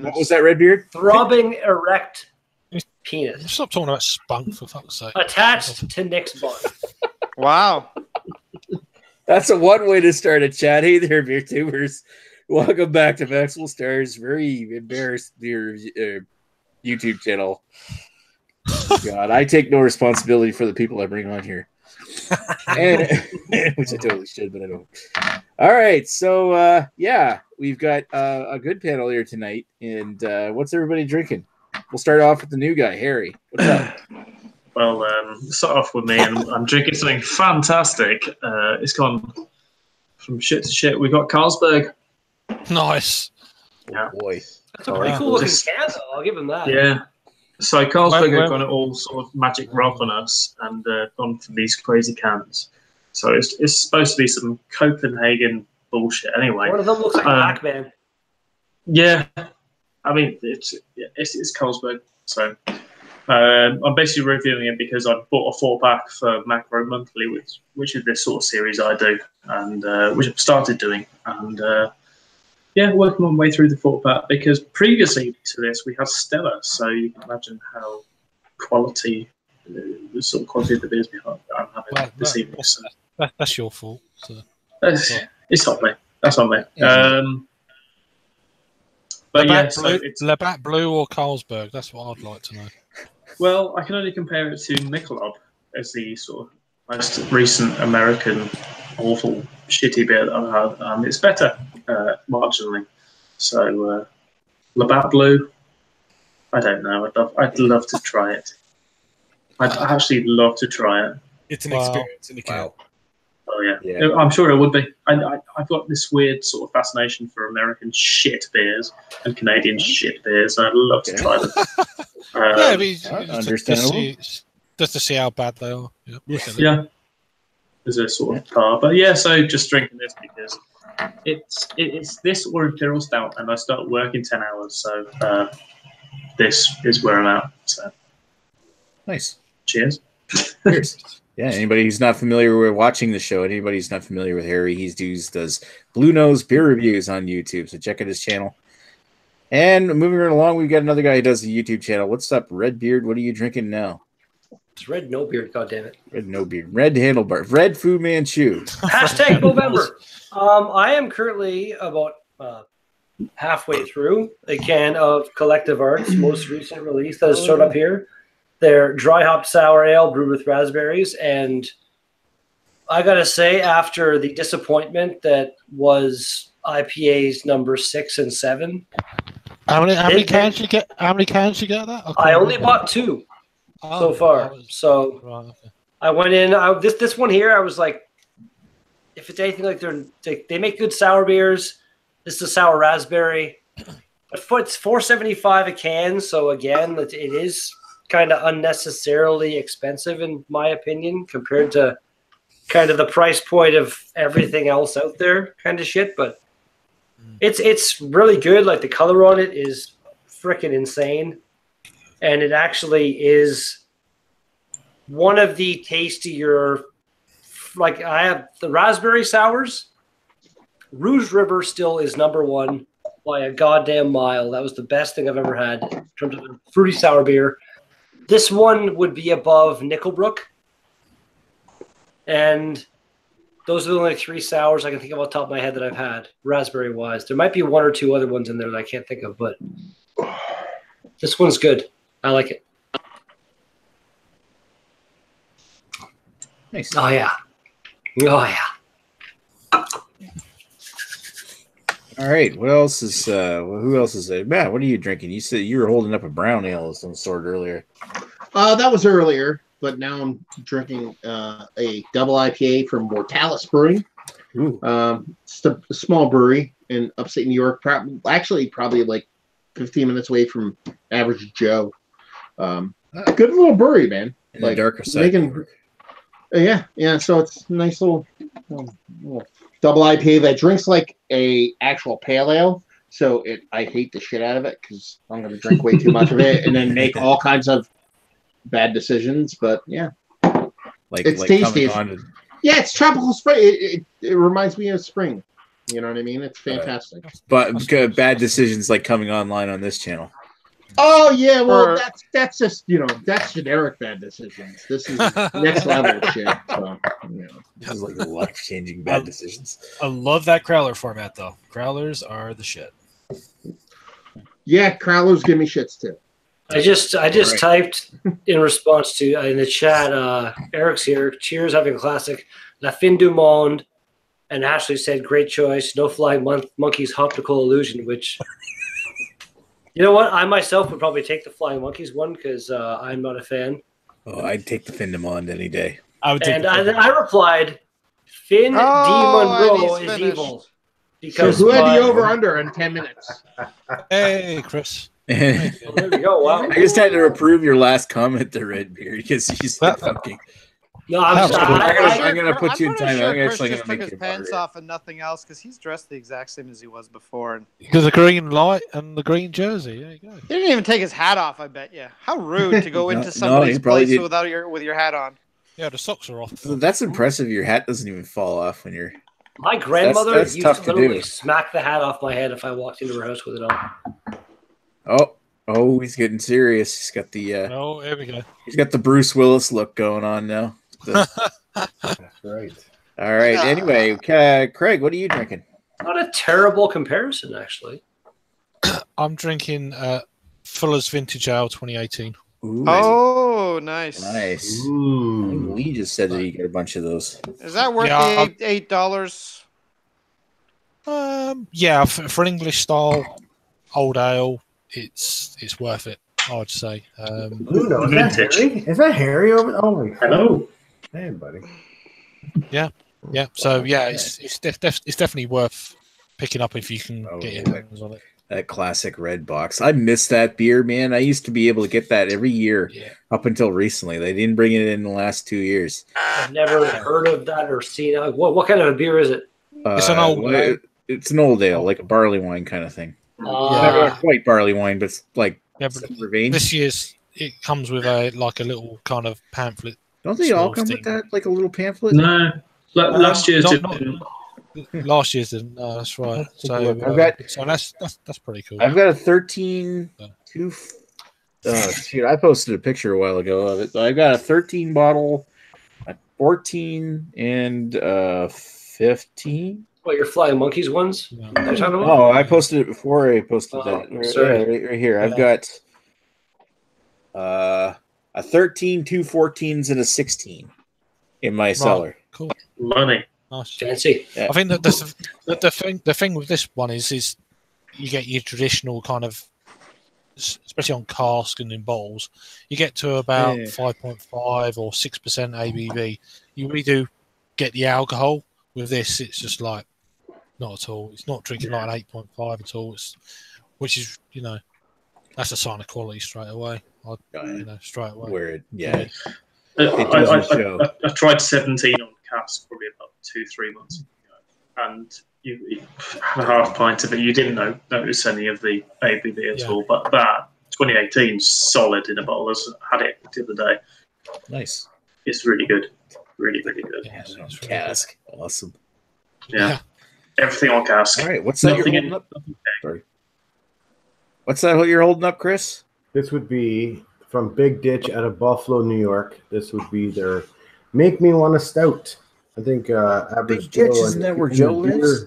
What was that, Redbeard? Throbbing erect penis. Stop talking about spunk, for fuck's sake. Attached to Nick's butt. Wow. That's a one way to start a chat. Hey there, Beertubers. Welcome back to Maxwell Star's very embarrassed YouTube channel. God, I take no responsibility for the people I bring on here. And, which I totally should, but I don't. All right, so yeah, we've got a good panel here tonight. And what's everybody drinking? We'll start off with the new guy, Harry. What's up? Well, start off with me, and I'm drinking something fantastic. It's gone from shit to shit. We got Carlsberg. Nice. Yeah, oh boy. That's a pretty cool looking can, though. I'll give him that. Yeah. So Carlsberg have gone all sort of magic rough on us and gone for these crazy cans. So it's supposed to be some Copenhagen bullshit anyway. One of them looks like Pac-Man. Yeah. I mean, it's Carlsberg. So I'm basically reviewing it because I bought a 4-pack for Macro Monthly, which is this sort of series I do, and which I've started doing. And yeah, working my way through the 4-pack because previously to this we had Stella, so you can imagine how the sort of quality of the beers I'm having this evening. So. That's your fault. So. It's not me. That's not me. But yeah, so it's Labatt Blue or Carlsberg. That's what I'd like to know. Well, I can only compare it to Michelob as the sort of most recent American awful shitty beer that I've had. It's better marginally. So Labatt Blue, I don't know. I'd love to try it. I'd actually love to try it. It's an experience in the can. Oh yeah, I'm sure it would be. I've got this weird sort of fascination for American shit beers and Canadian shit beers, and I'd love to try them. Understandable. Just to see how bad they are. Yeah. There's a sort of car, but yeah. So just drinking this because it's this or Imperial Stout, and I start work in 10 hours, so this is where I'm at. So nice. Cheers. Cheers. Yeah, anybody who's not familiar with watching the show, anybody who's not familiar with Harry, he does Blue Nose beer reviews on YouTube, so check out his channel. And moving right along, we've got another guy who does a YouTube channel. What's up, Redbeard? What are you drinking now? It's Red No Beard, goddammit. Red No Beard. Red Handlebar. Red Fu Manchu. Hashtag November. I am currently about halfway through a can of Collective Arts' most recent release that has showed up here. Their dry hop sour ale brewed with raspberries, and I gotta say, after the disappointment that was IPA's number 6 and 7, how many cans you get? How many cans you get of that? I only bought 2 so far. So right, okay. I went in. This one here, I was like, if it's anything like they make good sour beers, this is a sour raspberry. But it's $4.75 a can, so again, it is kind of unnecessarily expensive in my opinion compared to kind of the price point of everything else out there kind of shit, but it's really good. Like the color on it is freaking insane, and it actually is one of the tastier, like I have the raspberry sours. Rouge River still is #1 by a goddamn mile. That was the best thing I've ever had in terms of fruity sour beer. This one would be above Nickelbrook. And those are the only 3 sours I can think of off the top of my head that I've had, raspberry-wise. There might be 1 or 2 other ones in there that I can't think of, but this one's good. I like it. Nice. Oh, yeah. Oh, yeah. All right. What else is who else is there? Matt, what are you drinking? You said you were holding up a brown ale of some sort earlier. That was earlier, but now I'm drinking a double IPA from Mortalis Brewing. It's a small brewery in upstate New York. Probably like 15 minutes away from Average Joe. Good little brewery, man. In like the darker side. Yeah. So it's a nice little double IPA that drinks like a actual pale ale. So I hate the shit out of it because I'm going to drink way too much of it and then make all kinds of bad decisions. But yeah, it's tasty. Yeah, it's tropical spring. It reminds me of spring. You know what I mean? It's fantastic. But bad decisions like coming online on this channel. Oh yeah, well that's just that's generic bad decisions. This is next level shit. So This is like life-changing bad decisions. I love that Crowler format though. Crowlers are the shit. Yeah, Crowlers give me shits too. I just typed in response to in the chat. Eric's here. Cheers, having a classic. La fin du monde. And Ashley said, "Great choice. No flying monkeys, optical illusion." Which, you know what? I myself would probably take the flying monkeys one because I'm not a fan. Oh, I'd take the Fin de Monde any day. I would take. And I replied, "Finn D. Monroe is evil." So Because who had the over under in 10 minutes? Hey, Chris. Well, there we go. Wow. I just had to approve your last comment there, Redbeard, because he's fucking. No, I'm going to put you in time. I'm Chris actually just going to took make his you pants moderator. off and nothing else because he's dressed the exact same as he was before. And Because the green light and the green jersey. There you go. he didn't even take his hat off. I bet you. How rude to go No, into no, somebody's he probably place did. with your hat on. Yeah, the socks are off. That's impressive. Your hat doesn't even fall off when you're. My grandmother That's used tough to to literally do. smack the hat off my head if I walked into her house with it on. Oh, he's getting serious. He's got the Oh, here we go. he's got the Bruce Willis look going on now. That's right. All right. Anyway, Craig, what are you drinking? Not a terrible comparison, actually. I'm drinking Fuller's Vintage Ale 2018. Ooh, Oh, nice. nice. I Ooh. think Lee just said that he got a bunch of those. Is that worth Yeah, the $8? Yeah, for an English style old ale, it's worth it. I would say. Who knows? Is that Vintage. Harry? Is that Harry over? Oh my God. Hello. Hey, buddy. Yeah. So yeah, it's definitely worth picking up if you can Oh, get your yeah. hands on it. That classic red box. I miss that beer, man. I used to be able to get that every year Yeah. up until recently. They didn't bring it in the last 2 years. I've never heard of that or seen it. What kind of a beer is it? It's an old ale. It's an old ale, like a barley wine kind of thing. Yeah. Not quite barley wine, but it's like Yeah, but similar vein. this year's it comes with a little kind of pamphlet. Don't they all small come thing. with that, like a little pamphlet? No. Last year's not- didn't. Last year's didn't. No, that's right. So, I've got- so that's pretty cool. I've got a 13 two. Shoot, I posted a picture a while ago of it. So I've got a 13 bottle, a 14, and 15. What, your Flying Monkeys ones? Yeah. What are you talking about? Oh, I posted it before I posted Oh, that. sorry. Yeah, right here. I've got a 13, two 14s, and a 16 in my cellar. Cool. Money. Nice. Fancy. I think that the thing with this one is you get your traditional kind of, especially on cask and in bottles, you get to about 5.5 or 6% ABV. You really do get the alcohol. With this, it's just like not at all. It's not drinking like an 8.5 at all. Which is that's a sign of quality straight away. Straight away. Where it, yeah. I tried 17 on cask probably about 2-3 months ago, and you had a half pint of it. You didn't notice any of the ABV at all, but that 2018 solid in a bottle. I had it the other day. Nice. It's really good. Really, really good. Yeah, it's really Cask. Awesome. Yeah. Everything on cask. All right. What's that you're holding up? Sorry. What's that you're holding up, Chris? This would be from Big Ditch out of Buffalo, New York. This would be their Make Me Want a Stout. I think Average Big Ditch, Joe isn't that and where the Joe beer- lives?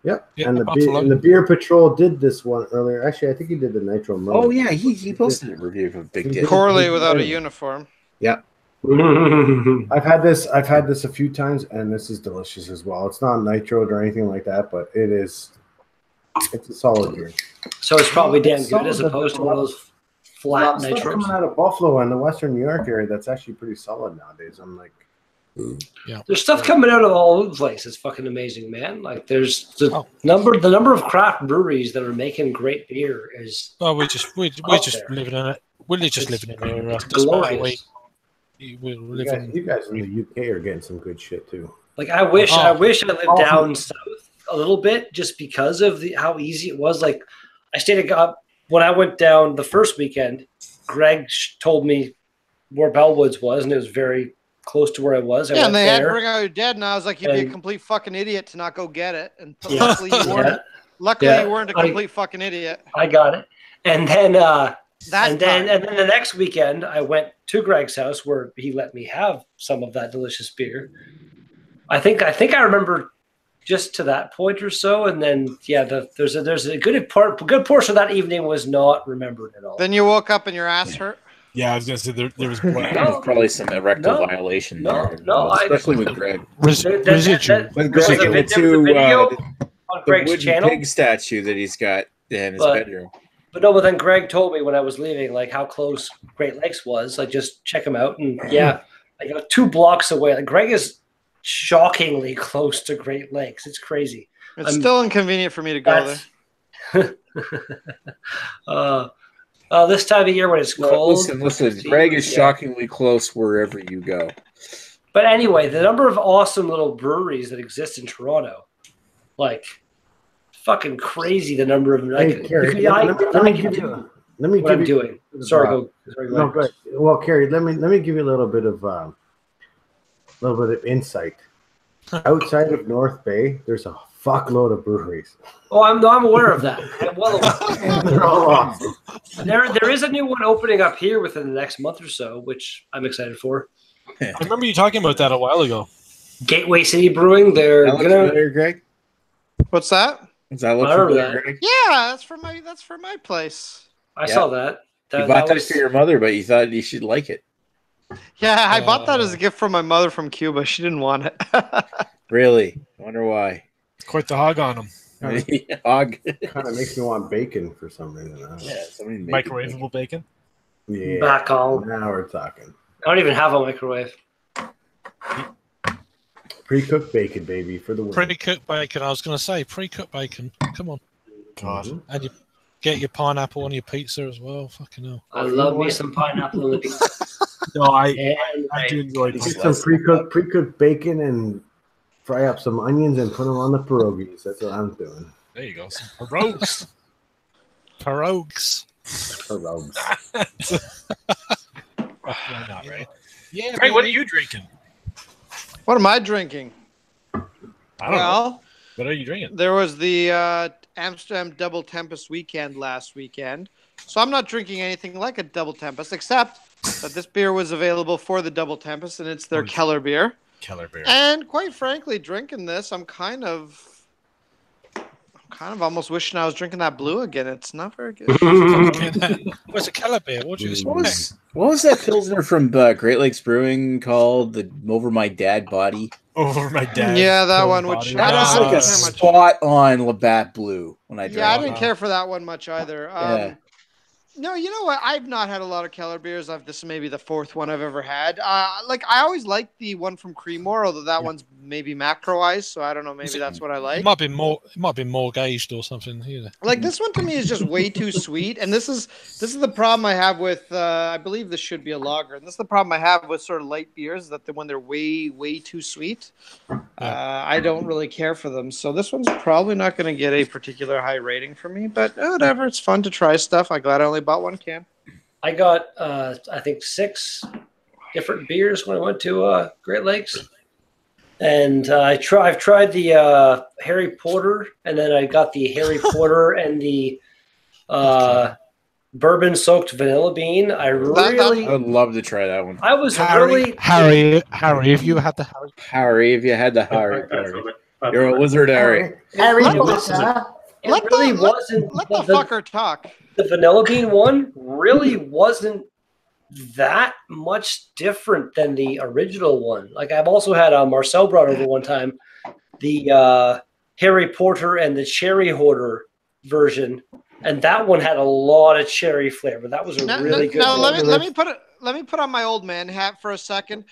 Yep. Yeah, and Buffalo. the Beer Patrol did this one earlier. Actually, I think he did the Nitro Merlin. Oh yeah, he posted a review of Big Ditch. Poorly without a uniform. Yeah. I've had this a few times, and this is delicious as well. It's not nitroed or anything like that, but it's a solid beer. So it's probably damn It's good as solid, opposed to but one of those flat Stuff nitros. coming out of Buffalo and the Western New York area that's actually pretty solid nowadays. I'm like, There's stuff coming out of all over the place. It's fucking amazing, man. Like there's the number of craft breweries that are making great beer is Well, we're just there. living in it. We're just living in an era. it's Despite glorious. we're living. you guys in the UK are getting some good shit too. Like I wish I lived Oh. down south a little bit just because of how easy it was. Like I stayed at when I went down the first weekend, Greg told me where Bellwoods was, and it was very close to where I was. I Yeah, went and they had there. Bring Out Your Dead, and I was like, you'd be a And- complete fucking idiot to not go get it. And Yeah. luckily you weren't. Yeah. Luckily Yeah. you weren't a complete fucking idiot. I got it. And then That and then time. the next weekend I went to Greg's house where he let me have some of that delicious beer. I think I remember just to that point or so, and then there's a good portion of that evening was not remembered at all. Then you woke up and your ass hurt. Yeah, I was gonna say there was There's probably some erectile violation there. Especially with Greg. Residual. When There was Greg a went video to on the Greg's wooden channel. pig statue that he's got in his bedroom. But then Greg told me when I was leaving, like how close Great Lakes was. Like just check him out, and like 2 blocks away. Like Greg is shockingly close to Great Lakes. It's crazy. It's still inconvenient for me to go there. This time of year when it's cold. Listen. Greg is shockingly close wherever you go. But anyway, the number of awesome little breweries that exist in Toronto, like fucking crazy. The number of Hey, Carrie, let me give you Sorry, go ahead. No, go ahead. Well, Carrie, let me give you a little bit of insight. Outside of North Bay, there's a fuckload of breweries. Oh, I'm aware of that. I'm well aware. They're all awesome. There is a new one opening up here within the next month or so, which I'm excited for. I remember you talking about that a while ago. Gateway City Brewing. They're That look familiar, Greg? What's that? Does that look I remember familiar, that. Greg? Yeah, that's for my place. I saw that. You bought that for your mother, but you thought you should like it. Yeah, I bought that as a gift from my mother from Cuba. She didn't want it. Really? I wonder why. Quite the hog on them. Hog. Kind of makes me want bacon for some reason. Microwavable bacon. Yeah. Back on. Now we're talking. I don't even have a microwave. Pre-cooked bacon, baby, for the win. Pre-cooked bacon. I was going to say pre-cooked bacon. Come on. God. Mm-hmm. And you get your pineapple on your pizza as well. Fucking hell. I love me some pineapple on the pizza. No, I do enjoy Get this. some pre-cooked bacon and fry up some onions and put them on the pierogies. That's what I'm doing. There you go. Some pierogs. Pierogs. Pierogs. Why not, right? Yeah. Hey, what are you drinking? What am I drinking? I don't know. Well, What are you drinking? there was the Amsterdam Double Tempest weekend last weekend. So I'm not drinking anything like a Double Tempest, except that this beer was available for the Double Tempest, and it's their Keller beer. Keller beer. And quite frankly, drinking this, I'm kind of almost wishing I was drinking that blue again. It's not very good. What's a Keller beer? What do you expect? What was that Pilsner from Great Lakes Brewing called? The Over My Dad Body? Over my dad. Yeah, that one, which That I was don't like a care much. spot on Labatt Blue when I drank Yeah, I it. didn't care for that one much either. Yeah. No, you know what? I've not had a lot of Keller beers. This is maybe the 4th one I've ever had. I always liked the one from Creemore, although that one's maybe macroized, so I don't know. Maybe that's what I like. It might be more gauged or something. Either. Like this one to me is just way too sweet, and this is the problem I have with. I believe this should be a lager, and this is the problem I have with sort of light beers that when they're way too sweet, I don't really care for them. So this one's probably not going to get a particular high rating for me, but whatever. It's fun to try stuff. I'm glad I only bought one can. I got, I think, 6 different beers when I went to Great Lakes. And I've tried the Harry Porter, and then I got the Harry Porter and the bourbon-soaked vanilla bean. I would love to try that one. I was Harry, if you had the Harry, if you had the Harry. You're a wizard, Harry. Harry Let Potter. Let the fucker talk. The vanilla bean one really wasn't that much different than the original one. Like I've also had Marcel brought over one time the Harry Porter and the Cherry Hoarder version, and that one had a lot of cherry flavor. That was a really good one. Let me put on my old man hat for a second.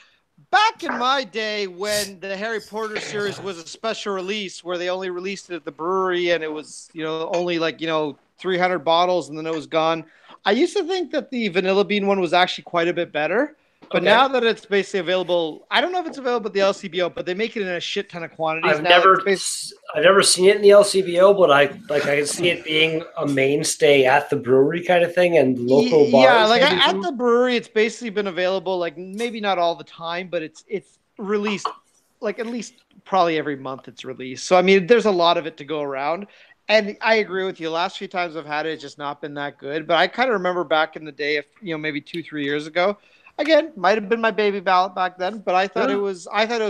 Back in my day, when the Harry Potter series was a special release, where they only released it at the brewery, and it was only 300 bottles, and then it was gone. I used to think that the vanilla bean one was actually quite a bit better. But now that it's basically available, I don't know if it's available at the LCBO, but they make it in a shit ton of quantities. I've never seen it in the LCBO, but I can see it being a mainstay at the brewery kind of thing and local bars. Yeah, like at the brewery, it's basically been available. Like maybe not all the time, but it's released like at least probably every month. It's released. So I mean, there's a lot of it to go around. And I agree with you. Last few times I've had it, it's just not been that good. But I kind of remember back in the day, maybe 2-3 years ago. Again, might have been my baby ballot back then, but I thought it was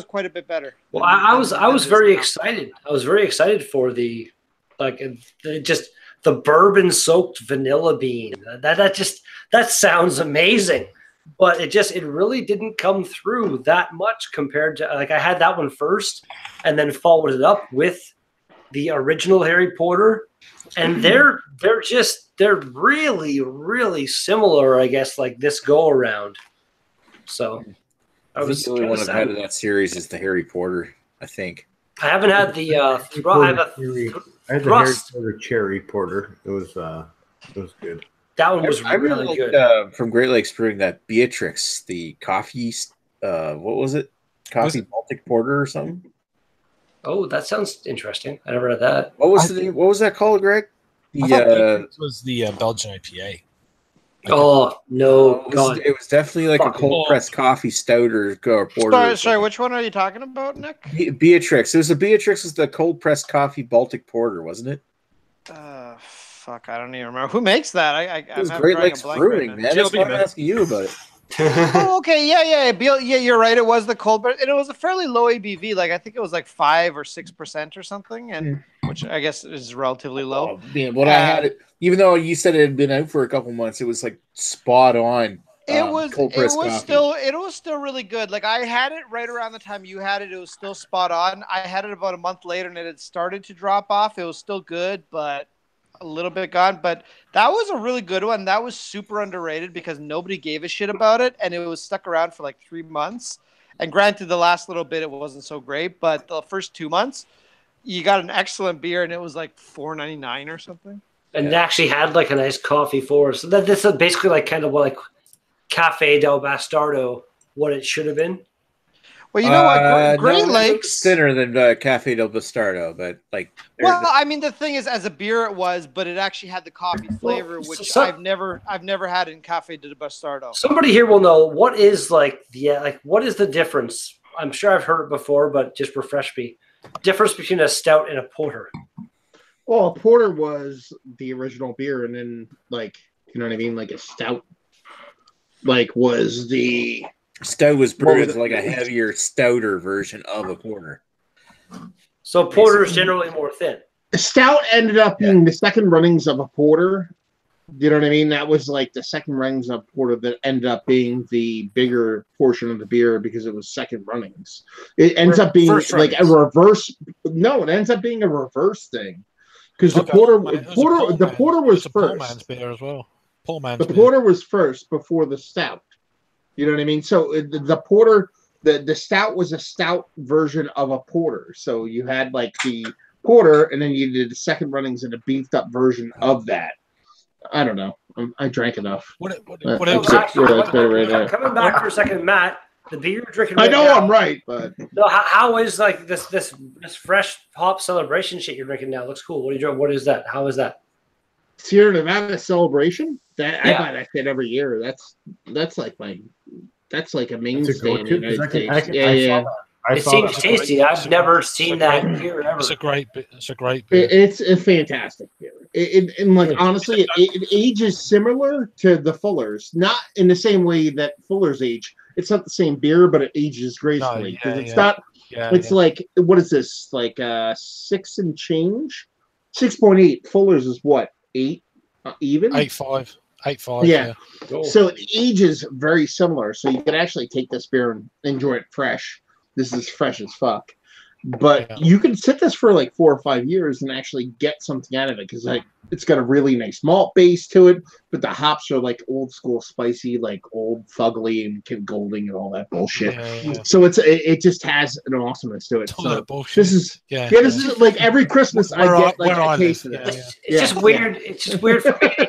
quite a bit better. Well, I was very excited. I was very excited for the bourbon soaked vanilla bean. That sounds amazing. But it really didn't come through that much compared to I had that one first and then followed it up with the original Harry Porter. And they're really, really similar, I guess, like this go around. So I think the only one I've had in that series is the Harry Porter, I think. I haven't had the I had the Harry Porter Cherry Porter. It was good. That one was really good. From Great Lakes Brewing, that Beatrix, the coffee, what was it? Coffee Baltic Porter or something? Oh, that sounds interesting. I never had that. What was that called, Greg? It was the Belgian IPA. Oh no! God. It was definitely like a cold pressed coffee stout or porter. Sorry, which one are you talking about, Nick? Beatrix. It was Beatrix was the cold pressed coffee Baltic Porter, wasn't it? Fuck, I don't even remember who makes that. It was Great Lakes Brewing, man. That's why I'm asking you about it. Oh, okay, yeah, you're right. It was the cold, and it was a fairly low ABV. Like I think it was like 5 or 6% or something, and which I guess is relatively low. Oh, man, I had it, even though you said it had been out for a couple months, it was like spot on. It was still really good. Like I had it right around the time you had it. It was still spot on. I had it about a month later, and it had started to drop off. It was still good, but a little bit gone. But that was a really good one. That was super underrated because nobody gave a shit about it, and it was stuck around for like 3 months. And granted, the last little bit it wasn't so great, but the first 2 months, you got an excellent beer, and it was like $4.99 or something. And it actually had like a nice coffee for us. So this is basically like kind of like Cafe del Bastardo, what it should have been. Well, you know what? Great Lakes thinner than Cafe del Bastardo, but like. Well, I mean, the thing is, as a beer, it was, but it actually had the coffee flavor, which I've never had in Cafe del Bastardo. Somebody here will know what is what is the difference? I'm sure I've heard it before, but just refresh me. Difference between a stout and a porter. Well, a porter was the original beer, and then like you know what I mean, like a stout, was the. Stout was brewed as like a heavier, stouter version of a porter. So porter is generally more thin. A stout ended up being the second runnings of a porter. You know what I mean? That was like the second runnings of porter that ended up being the bigger portion of the beer because it was second runnings. It ends up being like a reverse. No, it ends up being a reverse thing because the porter was first. Poor man's beer as well. Poor man's beer. The porter was first before the stout. You know what I mean? So the porter, the stout was a stout version of a porter. So you had like the porter, and then you did the second runnings in a beefed up version of that. I don't know. I drank enough. Coming back for a second, Matt. The beer you're drinking. I know now, I'm right, but no. How is like this fresh hop celebration shit you're drinking now? It looks cool. What are you drinking? What is that? How is that? Sierra Nevada Celebration. I buy that shit every year. That's like a mainstay in the United States. It seems tasty. I've never seen that here ever. It's a great beer. It's a fantastic beer. And like honestly, it ages similar to the Fullers, not in the same way that Fullers age. It's not the same beer, but it ages gracefully because it's not. It's like what is this? Like 6 and change, 6.8. Fullers is what 8 even 8.5. 8.5. Yeah. So it ages very similar. So you can actually take this beer and enjoy it fresh. This is fresh as fuck. But you can sit this for like 4 or 5 years and actually get something out of it because it's got a really nice malt base to it, but the hops are like old school spicy, like old fugly and Golding and all that bullshit. So it just has an awesomeness to it. So this is this is like every Christmas I get like a taste of this. It's just weird. It's just weird for me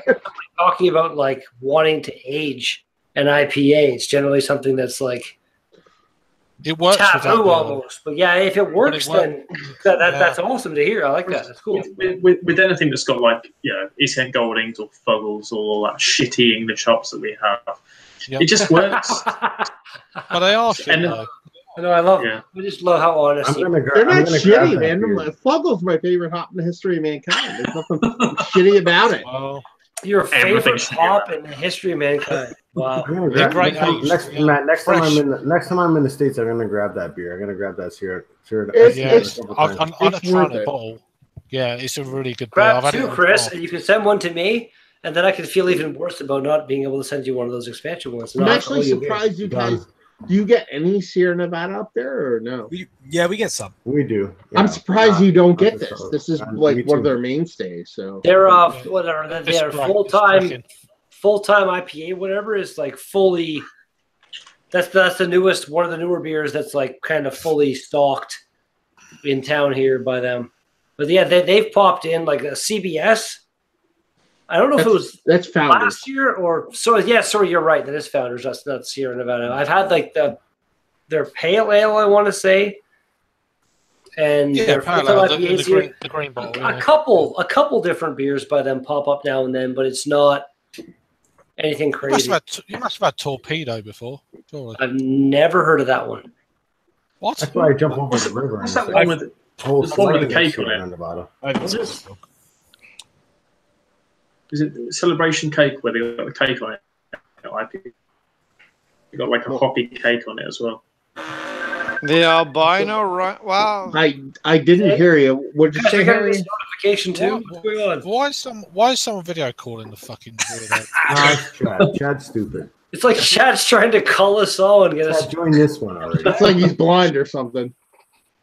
talking about like wanting to age an IPA. It's generally something that's like It works without taboo the- almost. But yeah, if it works, then that's awesome to hear. I like that. That's cool. With anything that's got like, Eastern Goldings or Fuggles or all that shitty English hops that we have, Yep. it just works. But they are shit, And- though. I know. I love. Yeah. I just love how honest. They're not shitty, man. Fuggle's my favorite hop in the history of mankind. There's nothing shitty about it. Well, Your favorite Everything's hop in the history of mankind. Wow. They're great aged, Next time I'm in the States, I'm gonna grab that beer. I'm gonna grab that Sierra. It's I'm It's trying worth a it. bottle. Yeah, it's a really good beer. I've Grab had it two, on Chris, draft. and you can send one to me, and then I can feel even worse about not being able to send you one of those expansion ones. I'm actually surprised you guys. Do you get any Sierra Nevada up there or no? We get some. We do. I'm Yeah. surprised you don't get Not this. so. This is Me like one of too. their mainstays. So They're whatever. They're It's right, full time IPA. Whatever is like fully. That's the newest one of the newer beers that's like kind of fully stocked in town here by them. But yeah, they've popped in like a CBS. I don't know if it was that's Founders. last year or so. Yeah, sorry, you're right. That is Founders. That's not Sierra Nevada. I've had like their pale ale, I want to say, and their pale full-time ale, IPAs here. the green bottle. A couple different beers by them pop up now and then, but it's not anything crazy. You must have had Torpedo before. Surely. I've never heard of that one. What? That's why I jump over the river. What's and that one with whole the one with the sleigh cake on it? around the bottom. What's this? Is it Celebration Cake where they got the cake on it? They got like a hoppy cake on it as well. The albino, right? Wow. I didn't hear you. What did you Guys, say, we got Harry? this notification too. What's going on? Why is someone video calling the fucking weirdo? No, Chad's stupid. It's like Chad's trying to call us all and get us. Chad, join this one already. It's like he's blind or something.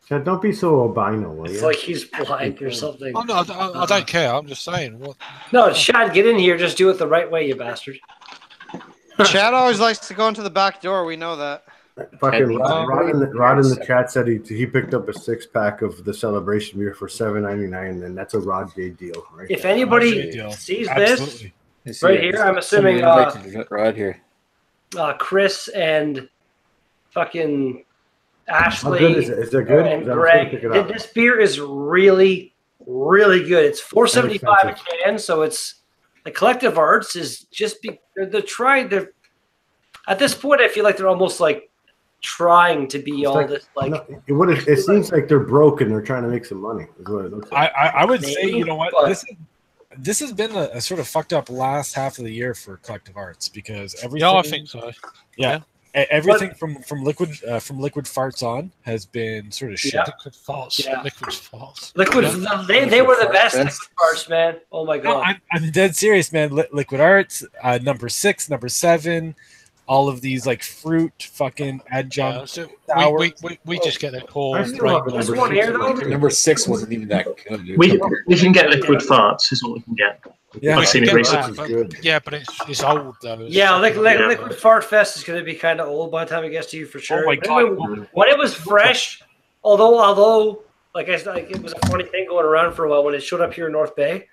Chad, don't be so albino, will It's you? like he's blind or something. Oh, no, I don't care. I'm just saying. What? No, Chad, get in here. Just do it the right way, you bastard. Chad always likes to go into the back door. We know that. Fucking Rod in the chat said he picked up a 6-pack of the Celebration beer for $7.99, and that's a Rod J deal, right? If anybody Deal. sees this Absolutely. right here, I'm assuming right here. Chris and fucking How Ashley good is it? Is it good? and Is that Greg. pick it up? This beer is really, really good. It's $4.75 a can, so it's the Collective Arts is just they're trying. They're at this point, I feel like they're almost like trying to be all like- this like. No, it seems like they're broke and they're trying to make some money. Is what it looks like. I would say, Maybe, you know what, but- this has been a sort of fucked up last half of the year for Collective Arts because everything. Yeah, I think so. Everything from liquid farts on has been sort of shit. Yeah. Liquid farts. Yeah. Liquid farts. Liquid, they were the best Liquid Arts, man. Oh my No, god! I'm dead serious, man. Liquid Arts, number 6, number 7, all of these like fruit fucking adjunct. So sours. we just get a call. I still have This number one here, 6 though? Number 6 wasn't even that good. Dude. We can get liquid farts, is what we can get. Yeah, I've seen it Get recently. that, Good. but, yeah, but it's old though. It's Yeah, fucking- Liquid Fart Fest is going to be kind of old by the time it gets to you for sure. Oh my God. When it was fresh, although like I said, it was a funny thing going around for a while when it showed up here in North Bay.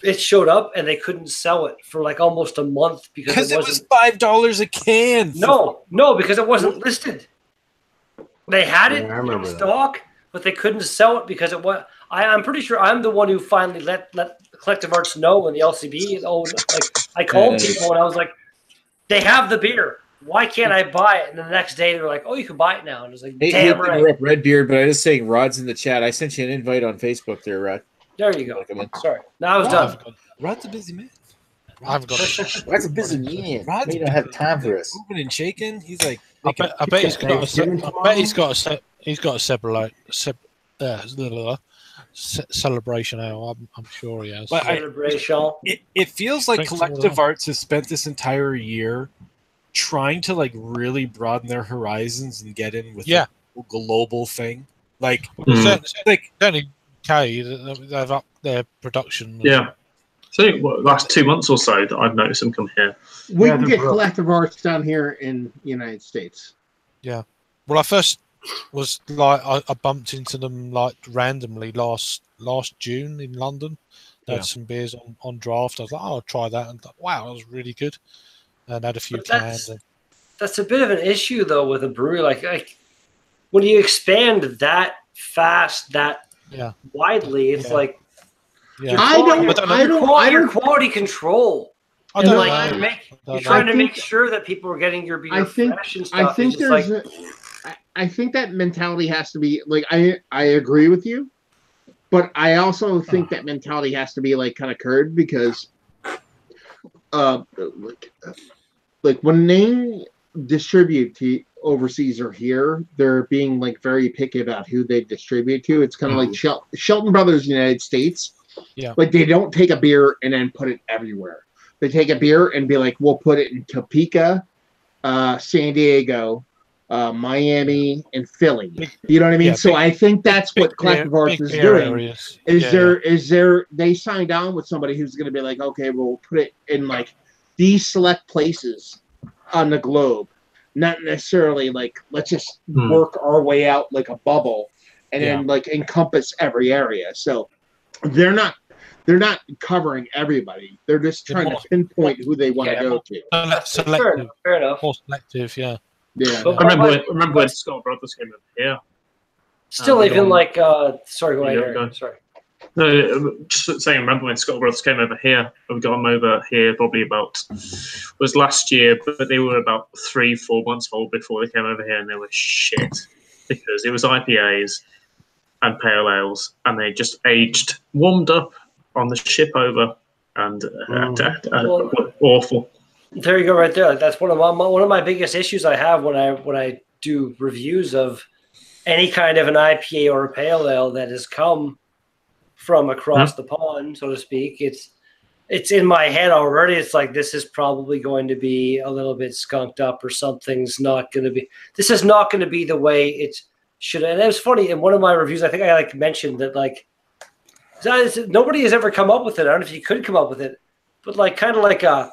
It showed up and they couldn't sell it for like almost a month because it was wasn't. $5 a can. No, because it wasn't listed. They had it Yeah, I remember in that. stock, but they couldn't sell it because it was. I'm pretty sure I'm the one who finally let Collective Arts know when the LCB owned. Like I called people and I was like, "They have the beer. Why can't I buy it?" And the next day they were like, "Oh, you can buy it now." And I was like, Hey, "Damn right." interrupt Redbeard, but I was saying Rod's in the chat. I sent you an invite on Facebook there, Rod. There you go. Welcome in. Sorry. Now I was done. Rod's a busy man. I haven't got it. Rod's a busy man. Rod's He don't have time for us. moving and shaking. He's like, I bet he's got Thanksgiving I bet he's got a celebration ale. I'm sure he has. But Celebration. it feels like Thanks for Collective that. Arts has spent this entire year trying to like really broaden their horizons and get in with Yeah. the global thing. Like, Like only K, they've upped their production. Yeah. So last 2 months or so that I've noticed them come here. We Yeah, can they're get broke. Collective Arts down here in the United States. Well, I first was like I bumped into them like randomly last June in London. They had some beers on draft. I was like, oh, I'll try that, and wow, that was really good. and had a few But cans. That's a bit of an issue though with a brewery. Like when you expand that fast, that widely, it's like your quality control. I don't like know. You're trying to make sure that people are getting your beer fresh and stuff. I think that mentality has to be like I agree with you, but I also think that mentality has to be like kind of curbed because, like when they distribute to overseas or here, they're being like very picky about who they distribute to. It's kind of like Shelton Brothers United States. Yeah, like they don't take a beer and then put it everywhere. They take a beer and be like, we'll put it in Topeka, San Diego, Miami, and Philly. You know what I mean? So I think that's what Collective Arts is doing. They signed on with somebody who's going to be like, okay, we'll put it in like these select places on the globe, not necessarily like let's just work our way out like a bubble and then like encompass every area. So they're not covering everybody. They're just trying to pinpoint who they want to go to. Selective. Fair enough. More selective, yeah. I remember when Scott Brothers came over here. Still, even like, sorry, go ahead. Sorry. No, just saying, remember when Scott Brothers came over here? We got them over here probably was last year, but they were about 3-4 months old before they came over here, and they were shit because it was IPAs and pale ales, and they just warmed up on the ship over, and awful. There you go, right there. That's one of my biggest issues I have when I do reviews of any kind of an IPA or a pale ale that has come from across the pond, so to speak. It's in my head already. It's like this is probably going to be a little bit skunked up, or something's not going to be. This is not going to be the way it should. And it was funny in one of my reviews. I think I mentioned that nobody has ever come up with it. I don't know if you could come up with it, but like kind of like a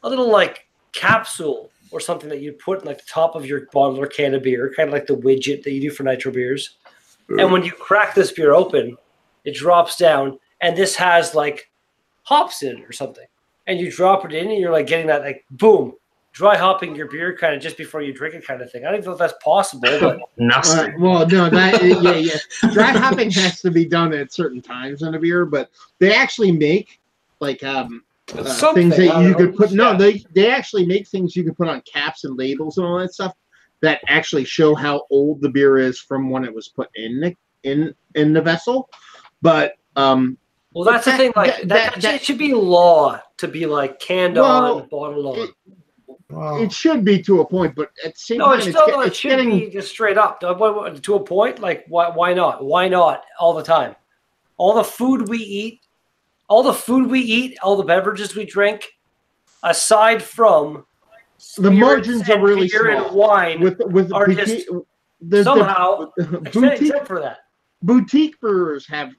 little like capsule or something that you put in like the top of your bottle or can of beer, kind of like the widget that you do for nitro beers. And when you crack this beer open, it drops down, and this has like hops in it or something. And you drop it in, and you're like getting that like boom, dry hopping your beer kind of just before you drink it kind of thing. I don't even know if that's possible, but nasty. Well, no, dry hopping has to be done at certain times in a beer, but they actually make like things that you could put. No, they actually make things you could put on caps and labels and all that stuff that actually show how old the beer is from when it was put in the vessel. But well, that's the thing. Like it should be law to be like canned on, bottled on. It should be to a point, but at the same time, it should be just straight up to a point. Like why not? Why not all the time? All the food we eat, all the beverages we drink, aside from the margins are really beer small. And wine with are just somehow except for that. Boutique brewers have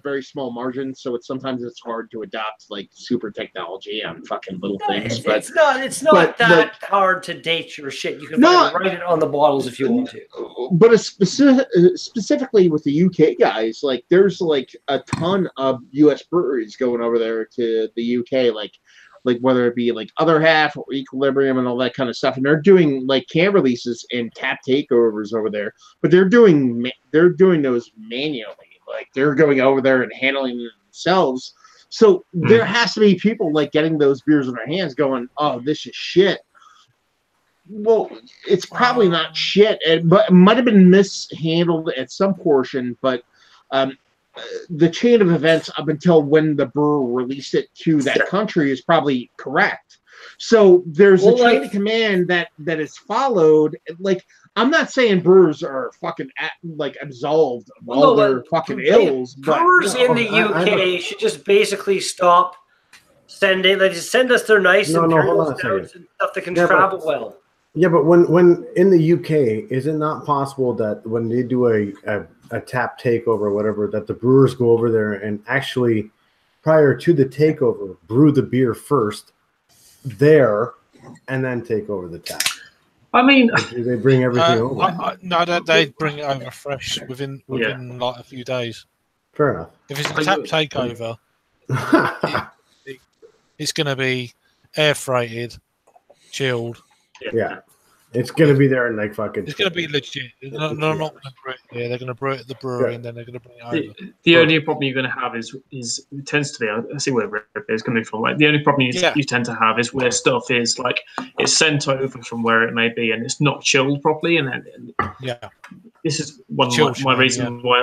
very small margins, so sometimes it's hard to adopt like super technology on fucking little things. But it's not that hard to date your shit. You can write it on the bottles if you want to. But specifically with the UK guys, like there's like a ton of US breweries going over there to the UK, like whether it be like Other Half or Equilibrium and all that kind of stuff, and they're doing like can releases and tap takeovers over there, but they're doing those manually. Like they're going over there and handling them themselves. So there has to be people like getting those beers in their hands going, oh, this is shit. Well, it's probably not shit, but it might have been mishandled at some portion, but the chain of events up until when the brewer released it to that country is probably correct. So there's a chain of command that is followed. Like I'm not saying brewers are fucking absolved of all their fucking ills. Brewers in the UK should just basically stop sending. They just send us their nice imperial stouts and stuff that can travel well. Yeah, but when in the UK, is it not possible that when they do a tap takeover or whatever, that the brewers go over there and actually, prior to the takeover, brew the beer first there and then take over the tap? I mean, do they bring everything over? No, they bring it over fresh within like a few days. Fair enough. If it's a tap takeover, it's going to be air freighted chilled. Yeah. It's gonna be there in like fucking. It's gonna be legit. They're not gonna brew it. Yeah, they're gonna brew it at the brewery and then they're gonna bring it over. The only problem you're going to have is it tends to be. I see where Rip is coming from. Like the only problem you tend to have is where stuff is like it's sent over from where it may be and it's not chilled properly. And this is one of my reasons why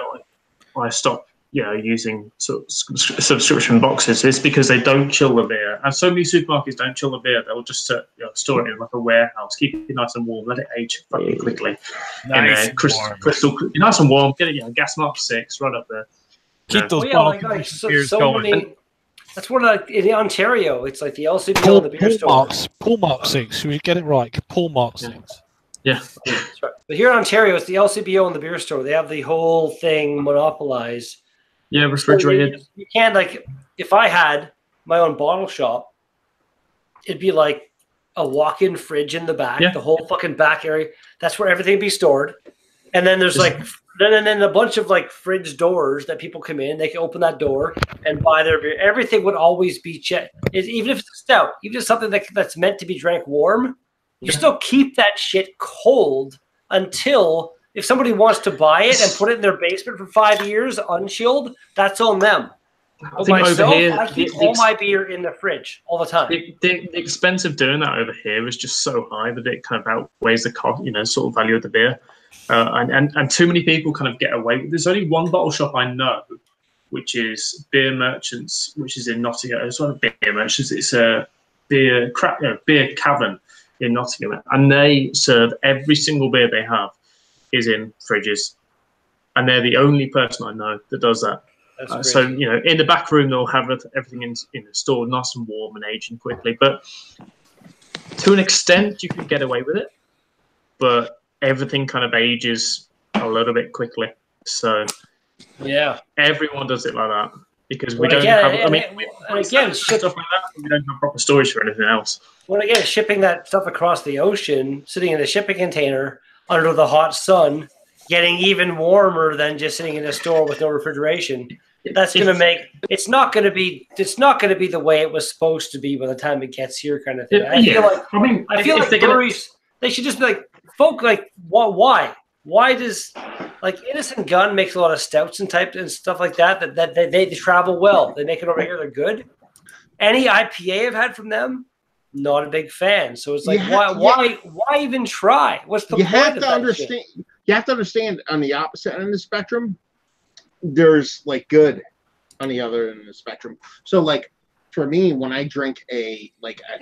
I stopped. Using sort of subscription boxes is because they don't chill the beer, and so many supermarkets don't chill the beer. They'll just store it in like a warehouse, keep it nice and warm, let it age fucking quickly. Nice, crystal, nice and warm. Get it, gas mark 6 right up there. Keep those so many. That's what in Ontario. It's like the LCBO and the beer store. Paul Mark 6. Should we get it right? Paul Mark 6. Yeah. That's right. But here in Ontario, it's the LCBO and the beer store. They have the whole thing monopolized. Yeah, refrigerated. So you can't, like, if I had my own bottle shop, it'd be like a walk-in fridge in the back, the whole fucking back area. That's where everything would be stored. And then there's like, then a bunch of like fridge doors that people come in. They can open that door and buy their beer. Everything would always be checked. Even if it's a stout, even if it's something that's meant to be drank warm, you still keep that shit cold until. If somebody wants to buy it and put it in their basement for 5 years unchilled, that's on them. But myself, I keep all my beer in the fridge all the time. The expense of doing that over here is just so high that it kind of outweighs the cost, sort of value of the beer. And too many people kind of get away with it. There's only one bottle shop I know, which is Beer Merchants, which is in Nottingham. It's not a Beer Merchants, it's a beer cavern in Nottingham. And they serve every single beer they have is in fridges, and they're the only person I know that does that. So in the back room they'll have everything stored nice and warm and aging quickly. But to an extent, you can get away with it, but everything kind of ages a little bit quickly. So everyone does it like that because we don't have. Stuff like that. We don't have proper storage for anything else. Well, again, shipping that stuff across the ocean, sitting in a shipping container under the hot sun, getting even warmer than just sitting in a store with no refrigeration. That's going to make it's not going to be the way it was supposed to be by the time it gets here, kind of thing. I feel like breweries they should just be like, folk, like why does like Innocent Gun makes a lot of stouts and types and stuff like that they travel well. They make it over here, they're good. Any IPA I've had from them, not a big fan. So it's like, why even try? What's the point of that shit? You have to understand on the opposite end of the spectrum, there's like good on the other end of the spectrum. So like for me, when I drink a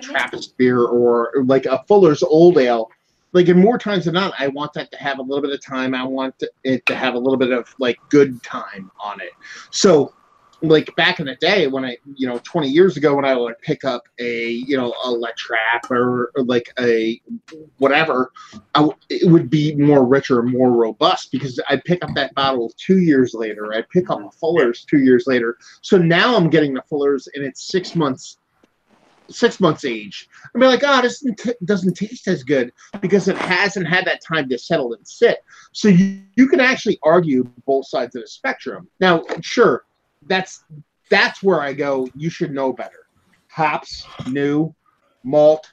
Trappist beer or like a Fuller's Old Ale, like in more times than not, I want that to have a little bit of time. I want it to have a little bit of like good time on it. So like back in the day when 20 years ago when I would pick up a La Trappe or like a whatever, it would be more richer, more robust because I'd pick up that bottle 2 years later. I'd pick up a Fuller's 2 years later. So now I'm getting the Fuller's and it's 6 months age. I'd be like, this doesn't taste as good because it hasn't had that time to settle and sit. So you can actually argue both sides of the spectrum. Now, sure, that's where I go, you should know better. Hops, new, malt,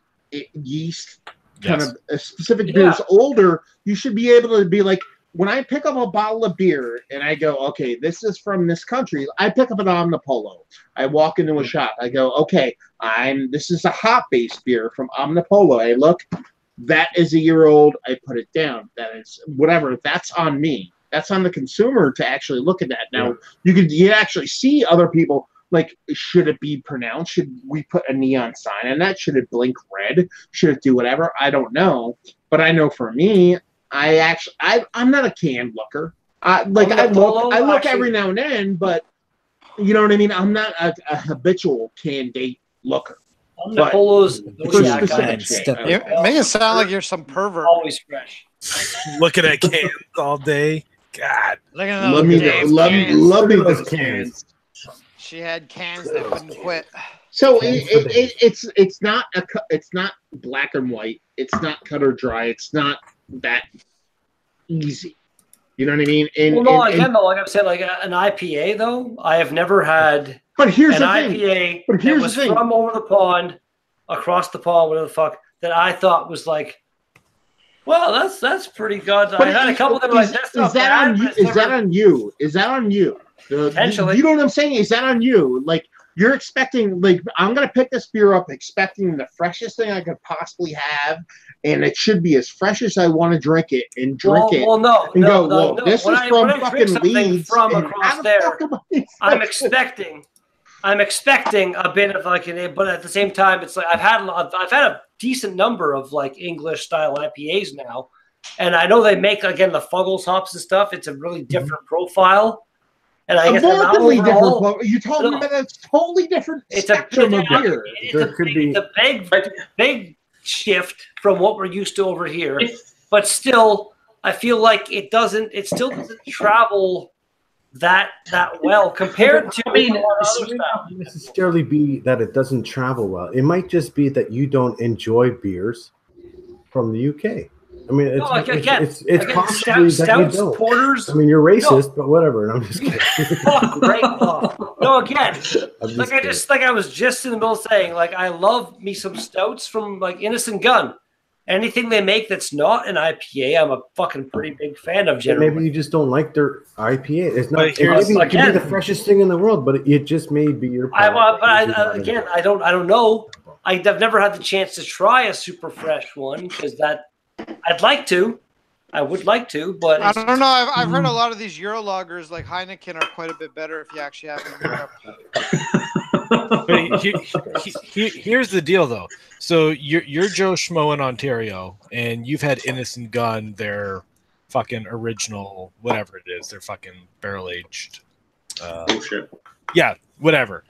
yeast, kind of specific beers older, you should be able to be like, when I pick up a bottle of beer and I go, okay, this is from this country, I pick up an Omnipolo. I walk into a shop. I go, okay, this is a hop-based beer from Omnipolo. I look, that is a year old. I put it down. That is whatever. That's on me. That's on the consumer to actually look at that. Now, you actually see other people, like, should it be pronounced? Should we put a neon sign on that? Should it blink red? Should it do whatever? I don't know. But I know for me, I'm not a can looker. I look every now and then, but you know what I mean? I'm not a habitual can date looker. Omnipolos, you make it sound like you're some pervert. Always fresh. Looking at cans all day. God. Look at love me those cans. She had cans that wouldn't quit. So it's not black and white. It's not cut or dry. It's not that easy. You know what I mean? Like I've said, like an IPA though, I have never had. But here's an the IPA thing. But here's that was the thing. from over the pond, across the pond, whatever the fuck, that I thought was like, well, that's pretty good. I had a couple that were like, that's not bad. Is that on you? Is that on you? Potentially. You know what I'm saying? Is that on you? Like, you're expecting, like, I'm going to pick this beer up expecting the freshest thing I could possibly have, and it should be as fresh as I want to drink it, and drink it. Well, no. This is from fucking Leeds. From across there, I'm expecting a bit of like but at the same time, it's like I've had a decent number of like English style IPAs now, and I know they make again the Fuggles hops and stuff. It's a really different profile, and I guess markedly different. You told me that it's totally different. It's a beer. It's a big shift from what we're used to over here, but still, I feel like it still doesn't travel that well compared to not necessarily be that it doesn't travel well. It might just be that you don't enjoy beers from the UK. I mean, it's possibly that you don't. Porters. I mean, you're racist, but whatever. And I'm just kidding. No, again, I was just in the middle of saying, like, I love me some stouts from like Innocent Gun. Anything they make that's not an IPA, I'm a fucking pretty big fan of. Generally, maybe you just don't like their IPA. It's not. It can be the freshest thing in the world, but it just may be your. I don't know. I've never had the chance to try a super fresh one because I'd like to. I would like to, but I don't know. I've heard a lot of these Euro lagers like Heineken are quite a bit better if you actually have them in Europe. Here's the deal, though. So you're Joe Schmo in Ontario, and you've had Innocent Gun, their fucking original, whatever it is, their fucking barrel aged. Bullshit. Yeah, whatever.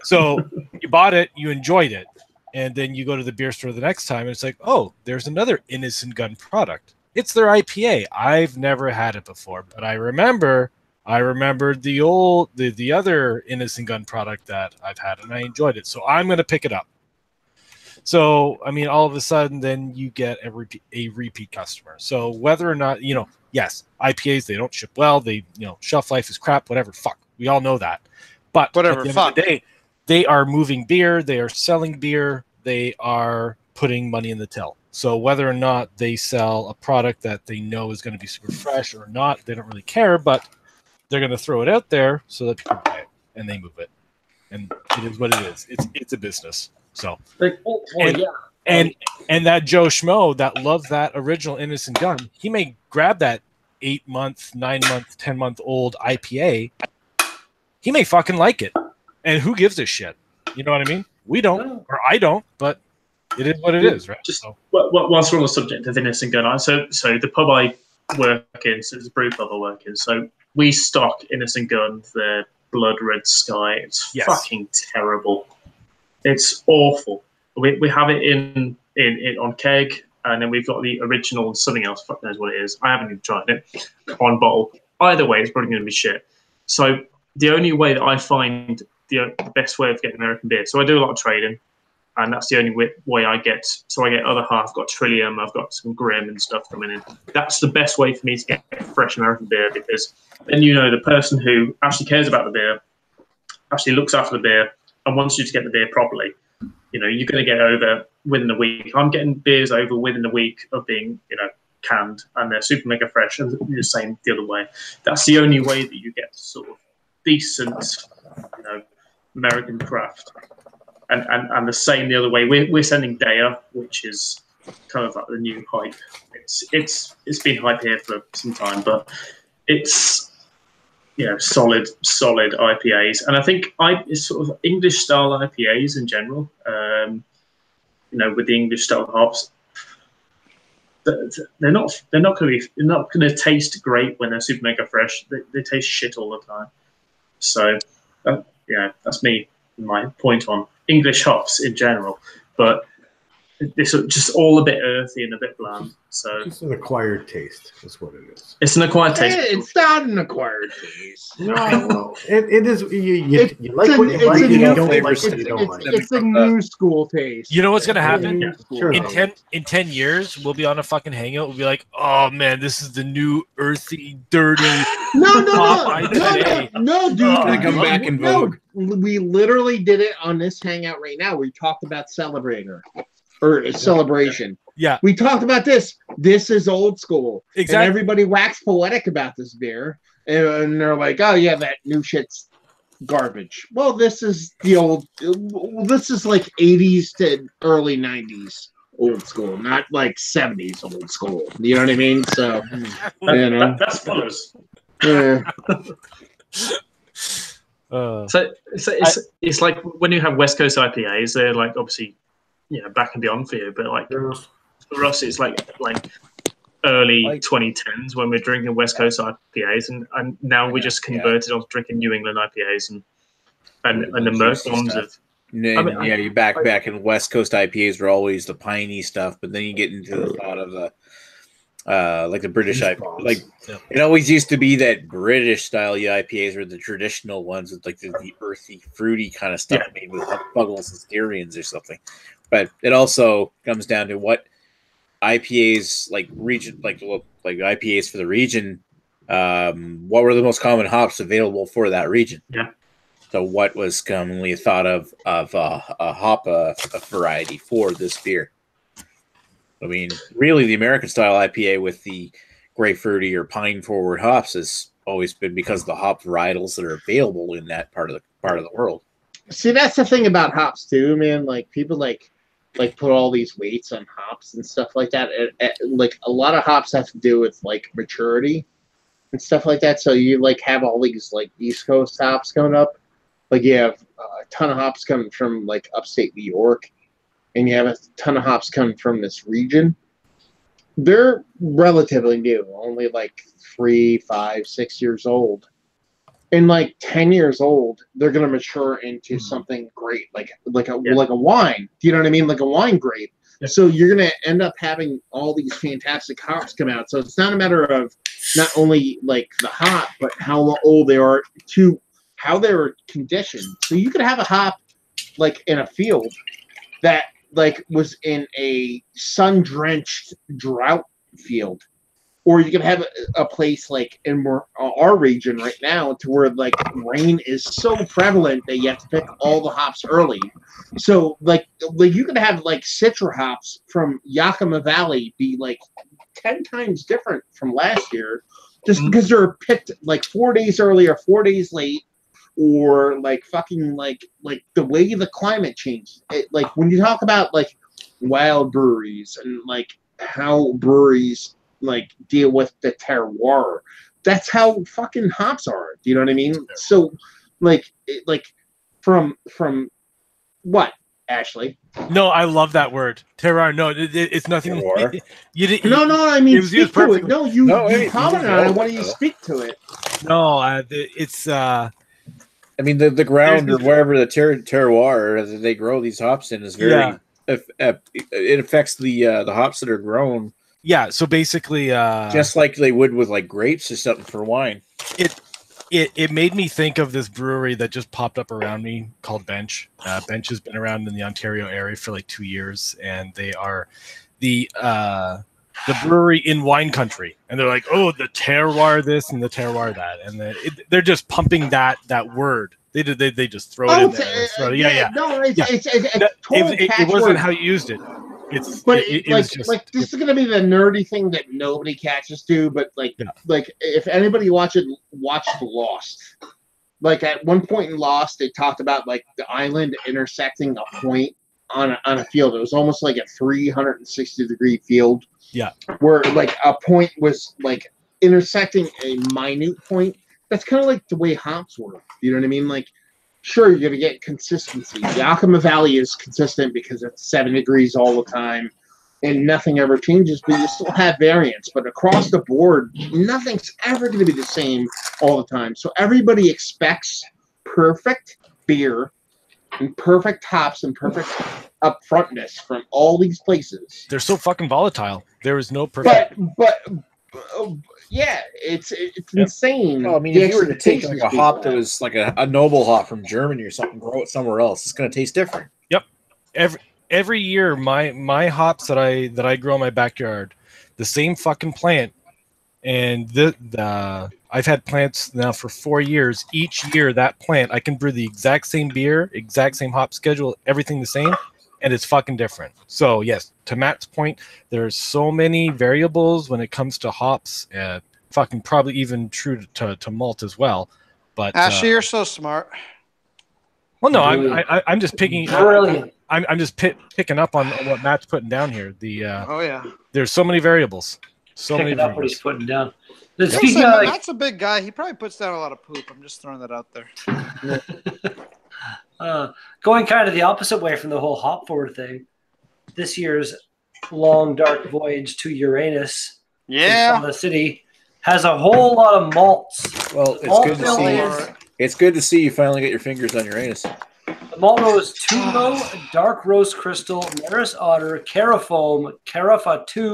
So you bought it, you enjoyed it, and then you go to the beer store the next time, and it's like, oh, there's another Innocent Gun product. It's their IPA. I've never had it before, but I remembered the other Innocent Gun product that I've had, and I enjoyed it. So I'm going to pick it up. So, I mean, all of a sudden, then you get a repeat customer. So whether or not, yes, IPAs, they don't ship well. They, shelf life is crap, whatever. Fuck. We all know that. But whatever, at the end of the day, they are moving beer. They are selling beer. They are putting money in the till. So whether or not they sell a product that they know is going to be super fresh or not, they don't really care, but they're going to throw it out there so that people buy it and they move it. And it is what it is. It's a business. So and that Joe Schmo that loves that original Innocent Gun, he may grab that 8-month, 9-month, 10-month-old IPA. He may fucking like it. And who gives a shit? You know what I mean? We don't, or I don't, but it is what it is, right? Just whilst we're on the subject of Innocent Gun, so the pub I work in, so it's a brew pub I work in, so we stock Innocent Gun, the Blood Red Sky. It's fucking terrible. It's awful. We have it in on keg, and then we've got the original and something else. Fuck knows what it is. I haven't even tried it on bottle. Either way, it's probably going to be shit. So the only way that I find the best way of getting American beer. So I do a lot of trading, and that's the only way I get. So I get other half. I've got Trillium. I've got some Grim and stuff coming in. That's the best way for me to get fresh American beer, because then the person who actually cares about the beer actually looks after the beer and wants you to get the beer properly. You're going to get over within a week. I'm getting beers over within a week of being, canned, and they're super mega fresh, and the same the other way. That's the only way that you get sort of decent, American craft. And the same the other way. We're sending Daya, which is kind of like the new hype. It's been hype here for some time, but it's solid IPAs, and I think it's sort of English style IPAs in general. With the English style hops, they're not going to taste great when they're super mega fresh. They taste shit all the time. So that's my point on English hops in general. But it's just all a bit earthy and a bit bland. So it's an acquired taste. That's what it is. It's an acquired taste. It's not an acquired taste. No, well, it is. You like what you like. You don't like what you don't like. It's a new school taste. You know what's gonna happen? Sure. In 10 years, we'll be on a fucking hangout. We'll be like, oh man, this is the new earthy, dirty. No, dude. Gonna come back in vogue. We literally did it on this hangout right now. We talked about Celebrator. or a celebration. Yeah. We talked about this. This is old school. Exactly. And everybody waxed poetic about this beer. And they're like, oh, yeah, that new shit's garbage. Well, this is the old, this is like 80s to early 90s old school, not like 70s old school. You know what I mean? So, you know. That's follows. Yeah. So it's like when you have West Coast IPAs, they're like obviously, back and beyond for you, but like for us, it's like early 2010s when we're drinking West Coast IPAs, and now we just converted on drinking New England IPAs and the Merc bombs of. You back in West Coast IPAs were always the piney stuff, but then you get into the thought of the like the British IPA. Like it always used to be that British style IPAs were the traditional ones with like the earthy, fruity kind of stuff made with Buggles and Styrians or something. But it also comes down to what IPAs like region, like IPAs for the region. What were the most common hops available for that region? Yeah. So what was commonly thought of a hop a variety for this beer? I mean, really, the American style IPA with the grapefruity or pine forward hops has always been because of the hop varietals that are available in that part of the world. See, that's the thing about hops too, man. Like people like put all these weights on hops and stuff like that. Like a lot of hops have to do with like maturity and stuff like that. So you like have all these like East Coast hops coming up. Like you have a ton of hops coming from like upstate New York, and you have a ton of hops coming from this region. They're relatively new, only like 3, 5, 6 years old. In like 10 years old, they're gonna mature into something great, like a wine. Do you know what I mean? Like a wine grape. Yeah. So you're gonna end up having all these fantastic hops come out. So it's not a matter of not only like the hop, but how old they are to how they were conditioned. So you could have a hop like in a field that like was in a sun-drenched drought field, or you could have a place like in our region right now to where like rain is so prevalent that you have to pick all the hops early. So like you could have like Citra hops from Yakima Valley be like 10 times different from last year, just because they're picked like 4 days early or 4 days late. Or like fucking like the way the climate changed. Like when you talk about like wild breweries and like how breweries like deal with the terroir, that's how fucking hops are. Do you know what I mean? So like from what, Ashley? No, I love that word, terroir. No, it's nothing. You didn't. No. I mean, speak to it. No, you commented on it. Why don't you speak to it? No, it's. I mean, the ground or wherever the terroir that they grow these hops in is very. It affects the hops that are grown. Yeah, so basically, just like they would with like grapes or something for wine. It made me think of this brewery that just popped up around me called Bench. Bench has been around in the Ontario area for like 2 years, and they are the brewery in wine country, and they're like, oh, the terroir this and the terroir that, and they're just pumping that word. They just throw it in there. No, it wasn't how you used it. This is gonna be the nerdy thing that nobody catches to, but like if anybody watched Lost, like at one point in Lost, they talked about like the island intersecting a point on a field. It was almost like a 360-degree field. Yeah. Where like a point was like intersecting a minute point. That's kind of like the way hops work. You know what I mean? Like, sure, you're going to get consistency. Yakima Valley is consistent because it's 7 degrees all the time and nothing ever changes, but you still have variance. But across the board, nothing's ever going to be the same all the time. So everybody expects perfect beer and perfect hops and perfect upfrontness from all these places. They're so fucking volatile. There is no perfect. But yeah, it's insane. Well, I mean, if you were to take like a hop that was like a noble hop from Germany or something, grow it somewhere else, it's going to taste different. Yep. Every year, my hops that I grow in my backyard, the same fucking plant, and I've had plants now for 4 years. Each year, that plant, I can brew the exact same beer, exact same hop schedule, everything the same. and it's fucking different. So yes, to Matt's point, there's so many variables when it comes to hops. Fucking probably even true to malt as well. But Ashley, you're so smart. well, no, Brilliant. I'm just picking. Brilliant. I'm just picking up on what Matt's putting down here. Oh yeah. There's so many variables. So many Picking up what he's variables. putting down. Listen, Speaking of, like, Matt's a big guy. He probably puts down a lot of poop. I'm just throwing that out there. going kind of the opposite way from the whole hop forward thing, this year's long dark voyage to Uranus, Yeah. the city, has a whole lot of malts. Well, it's Malt good to bill see. is- It's good to see you finally get your fingers on Uranus. The malt rose Tulo, dark roast crystal, Maris otter, carafoam, carafa 2,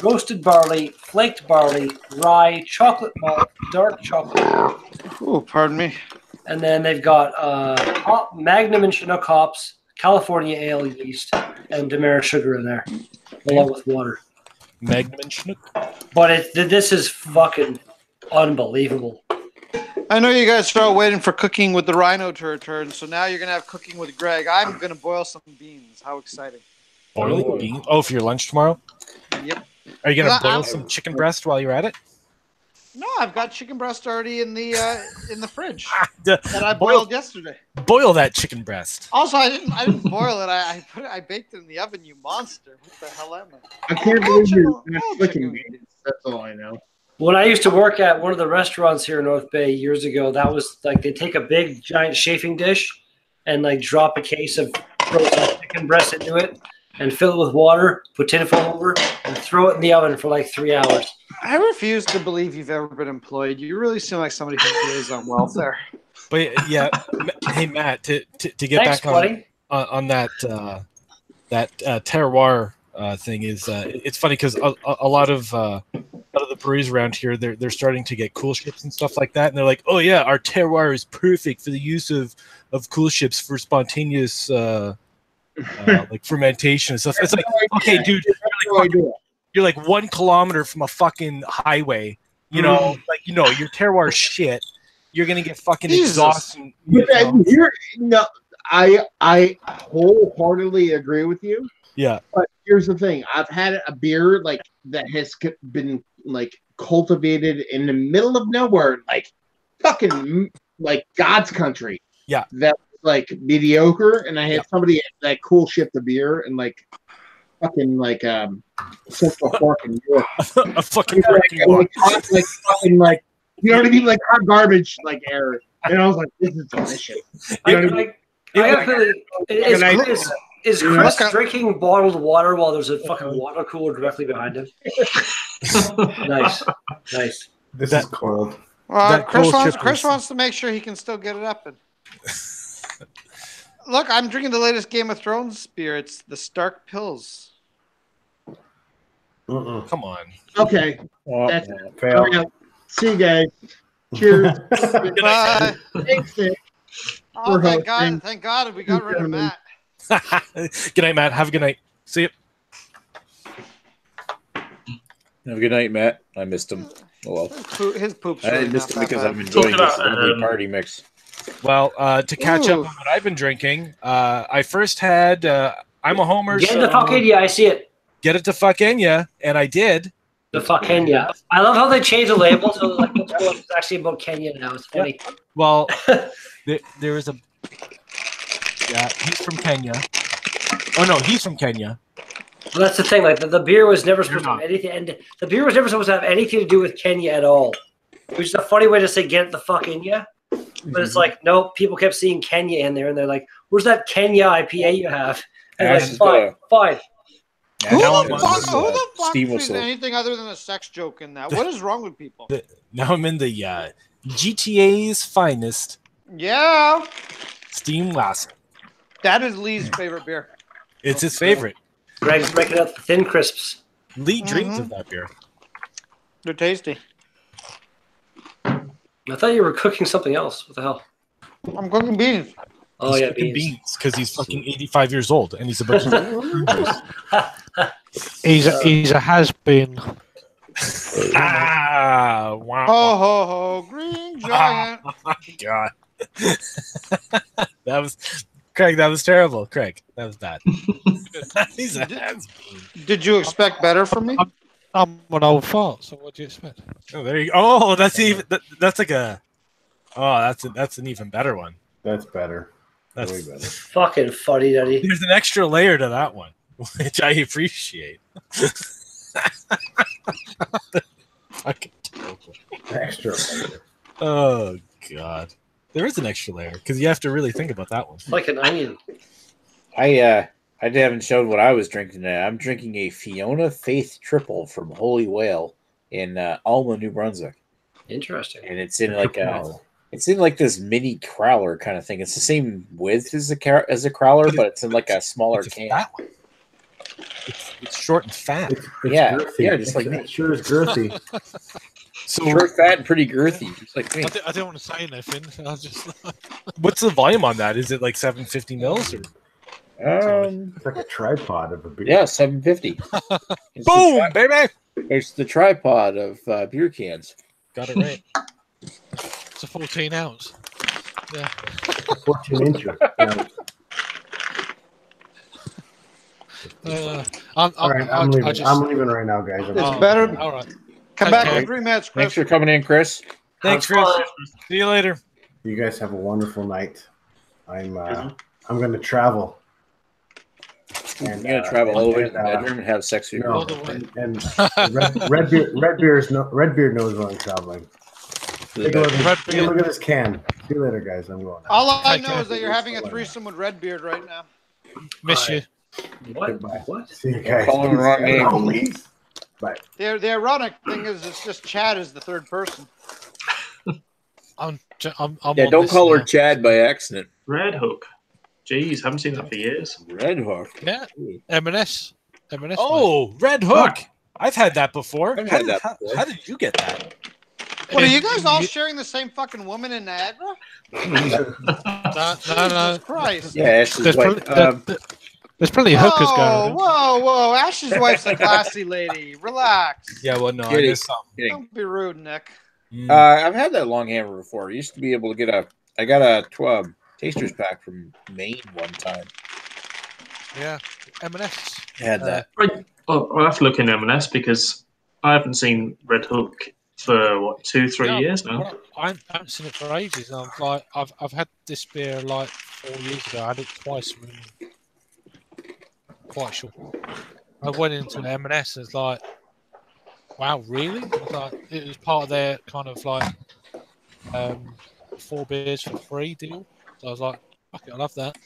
roasted barley, flaked barley, rye, chocolate malt, dark chocolate malt. Oh, pardon me. And then they've got hop, Magnum and Chinook hops, California ale yeast, and demerit sugar in there, along with water. Magnum and Chinook. But this is fucking unbelievable. I know you guys are all waiting for cooking with the rhino to return, so now you're going to have cooking with Greg. I'm going to boil some beans. How exciting. Boiling beans? Oh, for your lunch tomorrow? Yep. Are you going to Yeah, boil some chicken breast while you're at it? No, I've got chicken breast already in the fridge Boil that I boiled yesterday. that chicken breast. Also, I didn't boil it. I baked it in the oven. You monster! What the hell am I? I can't believe you're not All cooking chicken beans. That's all I know. When I used to work at one of the restaurants here in North Bay years ago, that was like they take a big giant chafing dish and like drop a case of frozen chicken breast into it and fill it with water, put tinfoil over, and throw it in the oven for like 3 hours. I refuse to believe you've ever been employed. You really seem like somebody who lives on welfare. But yeah, hey Matt, to get Thanks, back buddy. on that terroir thing is it's funny because a lot of the breweries around here they're starting to get cool ships and stuff like that, and they're like, oh yeah, our terroir is perfect for the use of cool ships for spontaneous like fermentation and stuff. It's like, okay, dude, you're like 1 kilometer from a fucking highway, you know, like your terroir is shit. You're gonna get fucking exhaust. I wholeheartedly agree with you. Yeah. But here's the thing: I've had a beer like that has been like cultivated in the middle of nowhere, like fucking like God's country. Yeah. That was like mediocre, and I had somebody that cool ship the beer and like fucking like Central Park in New York. A fucking like fucking like you know what I mean, like hot garbage like air. And I was like, this is delicious. You know what I mean? Is Chris drinking bottled water while there's a fucking water cooler directly behind him? Nice. This is cold. Chris wants to make sure he can still get it up. And look, I'm drinking the latest Game of Thrones beer. It's the Stark Pills. Come on. Okay. That's fail. See you guys. Cheers. Bye. Thanks, Nick. Oh, thank God we got rid of Matt. Good night, Matt. Have a good night. See you. Have a good night, Matt. I missed him. Oh well. His poop's I really missed him not that because bad. I'm enjoying this lovely party mix. Well, to catch up on what I've been drinking, I first had I'm a homer. Get the fuck in ya, I see it. Get it to fuck in ya, and I did. The fuck Kenya. I love how they changed the label so like it's actually about Kenya now. It's funny. Yeah. Well, there is a he's from Kenya. Oh no, he's from Kenya. Well, that's the thing. Like the beer was never supposed to have anything, and the beer was never supposed to have anything to do with Kenya at all. Which is a funny way to say "get the fuck in ya," but it's like no. People kept seeing Kenya in there, and they're like, "Where's that Kenya IPA you have?" And like, fine. Who the fuck Steam sees whistle. anything other than a sex joke in that? What is wrong with people? Now I'm in the GTA's finest. Yeah. Steam Lasso. That is Lee's favorite beer. It's his favorite. Greg's breaking up the thin crisps. Lee dreams of that beer. They're tasty. I thought you were cooking something else. What the hell? I'm cooking beans. Oh, He's yeah, cooking beans because he's fucking 85 years old and he's a bunch of He's a has-been. Wow. Ho, ho, ho, green giant. God. Craig, that was terrible. Craig, that was bad. He's a has-been. Did you expect better from me? I'm an old fart, so what do you expect? Oh, there you go. Oh, that's even. That's like a. Oh, that's an even better one. That's better. That's Way better. Fucking funny, Daddy. There's an extra layer to that one, which I appreciate. Fucking terrible. Extra layer. Oh God, there is an extra layer because you have to really think about that one. It's like an onion. I haven't showed what I was drinking today. I'm drinking a Fiona Faith Triple from Holy Whale in Alma, New Brunswick, Interesting. and it's in like this mini crowler kind of thing. It's the same width as a crowler, but it's in like a smaller It's a can. fat one. It's short and fat. It's Yeah, girthy. yeah, just like me. It sure is girthy. So Short, fat, and pretty girthy, just like me. I didn't want to say anything. I was just what's the volume on that? Is it like 750 mils? Or? It's like a tripod of a beer. Yeah, 750. It's Boom, the baby! It's the tripod of beer cans. Got it right. it's a 14 ounce. Yeah. 14 inches. Yeah. All right, I'm leaving. I'm leaving right now, guys. It's better. All right. Come Take back care. in 3 minutes, Chris. Thanks for coming in, Chris. Thanks, Chris. See you later. You guys have a wonderful night. I'm going to travel. And I'm gonna travel over to the bedroom and have sex with you. No, and Redbeard knows when I'm traveling. Take a look at this can. See you later, guys. I'm going. All I know is that you're having a threesome with Redbeard right now. Miss you. What? See you guys. Calling the wrong name. Bye. The ironic thing is, it's just Chad is the third person. I'm Yeah, on don't this call her now. Chad by accident. Red Hook. Jeez, haven't seen that for years. Red Hook. Yeah. M&S. M&S. Oh, Red Hook. I've had that before. I've had that before. How did you get that? What, are you guys all sharing the same fucking woman in Niagara? No. Jesus Christ. Yeah, Ashley's There's, wife. there's plenty of hookers going on. Whoa. Ash's wife's a classy lady. Relax. Yeah, well, no, I Kidding. missed something. Kidding. Don't be rude, Nick. I've had that long hammer before. I used to be able to get I got a taster's pack from Maine one time. Yeah. M&S. I had that. I'll have to look in M&S because I haven't seen Red Hook for what 2-3 years now. Well, I haven't seen it for ages. And I'm like, I've had this beer like 4 years ago. I had it twice. Quite sure. I went into an M&S and it's like, wow, really? It was part of their kind of like 4 beers for free deal. So I was like, fuck it, I love that.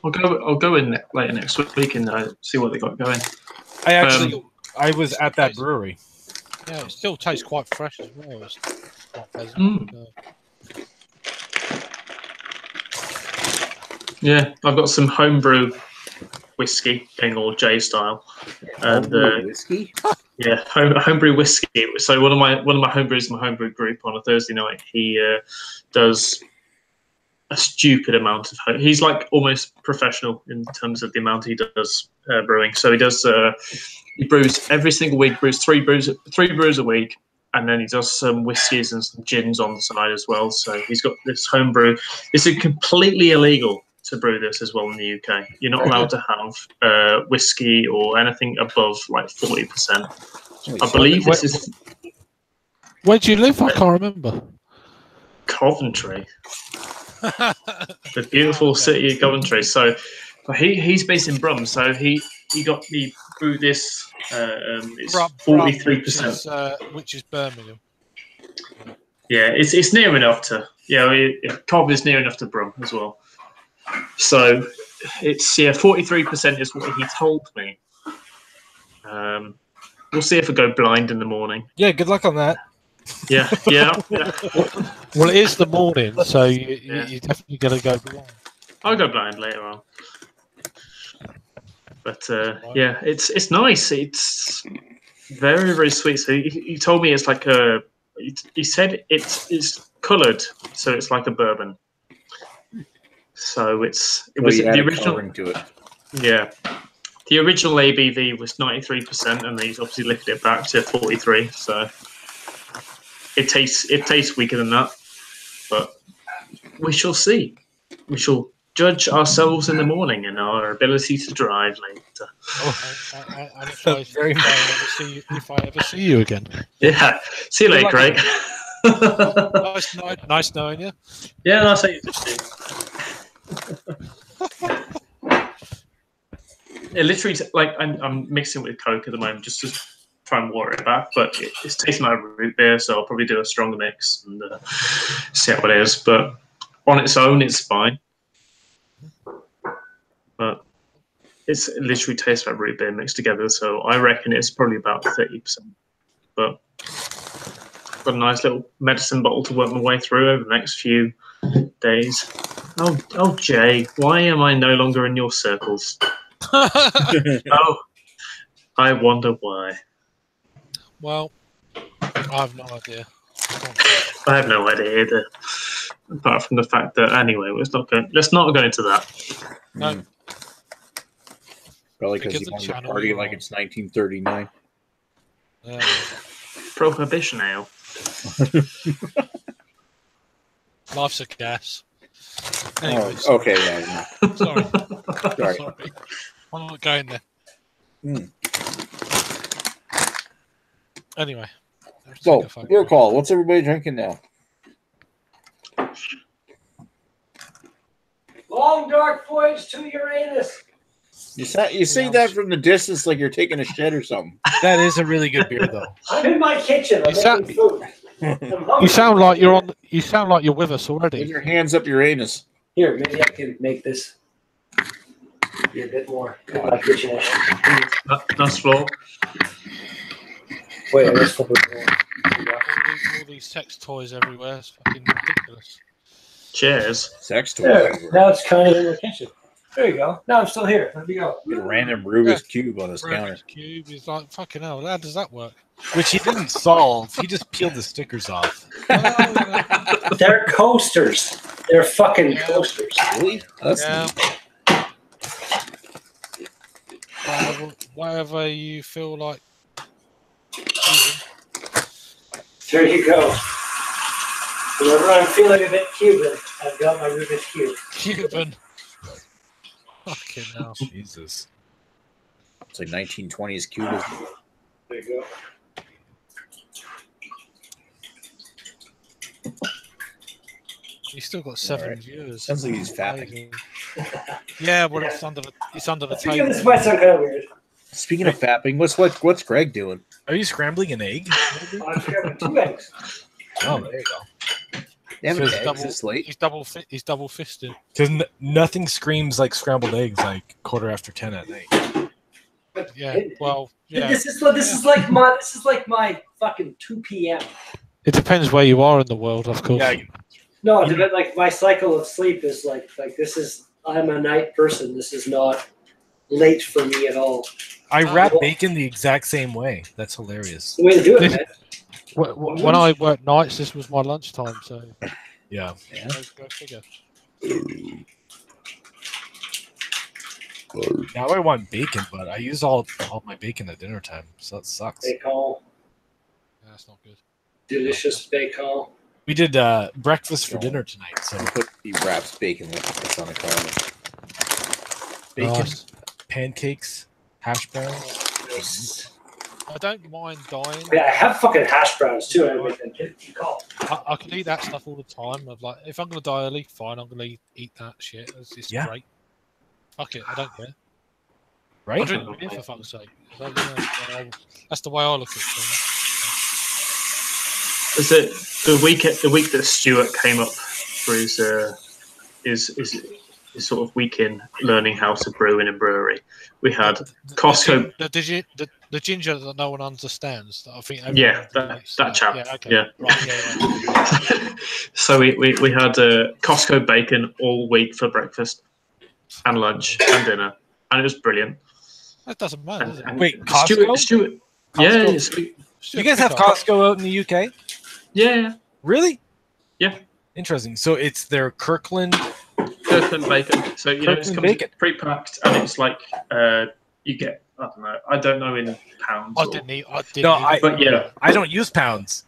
I'll go in later next week and see what they got going. I was at that brewery. Yeah, it still tastes quite fresh as well. It's quite pleasant. Yeah, I've got some homebrew whiskey, getting all J style, and whiskey. Yeah, homebrew whiskey. So one of my homebrews, my homebrew group on a Thursday night, he does a stupid amount of. He's like almost professional in terms of the amount he does brewing. So he does. He brews every single week. Brews three brews a week, and then he does some whiskies and some gins on the side as well. So he's got this homebrew. This is completely illegal to brew this as well in the UK. You're not allowed to have whiskey or anything above like 40%. I believe this is. Where do you live? I can't remember. Coventry, the beautiful city of Coventry. So he's based in Brum. So he got me brew this. It's 43%, which is Birmingham. Yeah, it's near enough to. Yeah, Cov is near enough to Brum as well. So it's 43% is what he told me. We'll see if I go blind in the morning. Yeah, good luck on that. Yeah. Well, it is the morning, so you're definitely going to go blind. I'll go blind later on. But yeah, it's nice. It's very, very sweet. So he told me it's like a. He said it's coloured, so it's like a bourbon. So it was the original. To it. Yeah, the original ABV was 93%, and he's obviously lifted it back to 43. So it tastes weaker than that, but we shall see. we shall judge ourselves in the morning and our ability to drive later. And if I ever see you again. Yeah. See you later, Craig. Nice knowing you. Yeah, nice to you. It literally, like, I'm mixing with Coke at the moment just to try and water it back, but it's tasting like root beer, so I'll probably do a stronger mix and see how it is. But on its own, it's fine. But it literally tastes like root beer mixed together, so I reckon it's probably about 30%. But I've got a nice little medicine bottle to work my way through over the next few days. Oh, Jay, why am I no longer in your circles? Oh, I wonder why. Well, I have no idea. I have no idea either. Apart from the fact that, anyway, let's not go into that. No. Probably because you want to party like it's 1939. Prohibition ale. Life's a gas. Anyways. Oh, okay, yeah. Sorry. Sorry. I'm not going there. Anyway. So, your call. What's everybody drinking now? Long dark voyage to Uranus. You say that from the distance like you're taking a shit or something. That is a really good beer, though. I'm in my kitchen. I'm making food. You sound like you're on. You sound like you're with us already. With your hands up your anus. Here, maybe I can make this be a bit more kitchen-ish. That's floor. Wait, let's flip it more. All these sex toys everywhere. It's fucking ridiculous. Cheers. Sex toys. There, now it's kind of in the kitchen. There you go. Now I'm still here. Let me go. Get a random Rubik's Cube on his counter. Rubik's Cube is like, fucking hell, how does that work? Which he didn't solve. He just peeled the stickers off. They're coasters. They're fucking coasters. Really? That's Whatever you feel like. There you go. Whenever I'm feeling a bit Cuban, I've got my Rubik's Cube. Cuban. Fucking hell. Jesus. It's like 1920s Cuba. There you go. He's still got 7 viewers. Sounds like he's fapping. Yeah, well, it's under the table. This might sound kind of weird. Speaking of fapping, what's Greg doing? Are you scrambling an egg? I'm scrambling 2 eggs. Oh, there you go. Damn it, So eggs this late? He's double fisted. Because nothing screams like scrambled eggs like 10:15 at night. Yeah, well, yeah. This is like my fucking 2 p.m. It depends where you are in the world, of course. Yeah, No, like my cycle of sleep is like this is. I'm a night person. This is not late for me at all. I wrap bacon the exact same way. That's hilarious. The way to do it, man. When I worked nights, this was my lunchtime. So yeah. Go figure. Now I want bacon, but I use all my bacon at dinner time, so that sucks. Bacon. Yeah, that's not good. Delicious bacon. We did breakfast for dinner tonight, so He wraps bacon like it's on a counter. bacon, Nice. pancakes, hash browns. I don't mind dying. Yeah, I have fucking hash browns too. I make them. You call. I can eat that stuff all the time. Of like, if I'm gonna die early, fine. I'm gonna eat that shit. It's great. Fuck it, I don't care. Right? I drink beer for fuck's sake. So, that's the way I look at things. Is it the week that Stuart came up for his sort of week in learning how to brew in a brewery? We had Costco. The ginger that no one understands. That I think. That chap. Yeah. Okay. Yeah. Right, yeah. So we had Costco bacon all week for breakfast and lunch and dinner, and it was brilliant. That doesn't matter. Does it? Wait, Costco? Stuart. Costco? Yeah. You guys have Costco out in the UK? Yeah. Really? Yeah. Interesting. So it's their Kirkland bacon. So it comes bacon. pre-packed, and it's like you get. I don't know in pounds. I didn't eat. But yeah, yeah, I don't use pounds.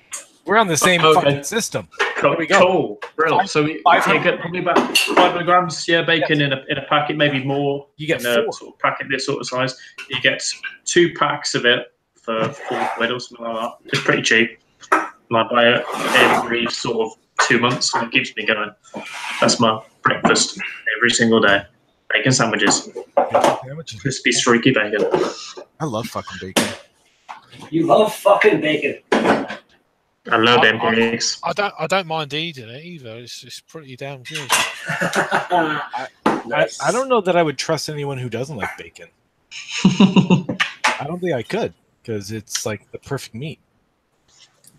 We're on the same Okay. fucking system. Cool. we go. Cool. Brilliant. So we 500. get probably about 500 grams, bacon in a packet, maybe more. You get in a 4. sort of packet this sort of size. You get 2 packs of it for £4 or something like that. It's pretty cheap. And I buy it every sort of 2 months, and it keeps me going. That's my breakfast every single day. Bacon sandwiches. Crispy, streaky bacon. I love fucking bacon. You love fucking bacon. I love them eggs. I don't mind eating it either. It's pretty damn good. I don't know that I would trust anyone who doesn't like bacon. I don't think I could, because it's like the perfect meat.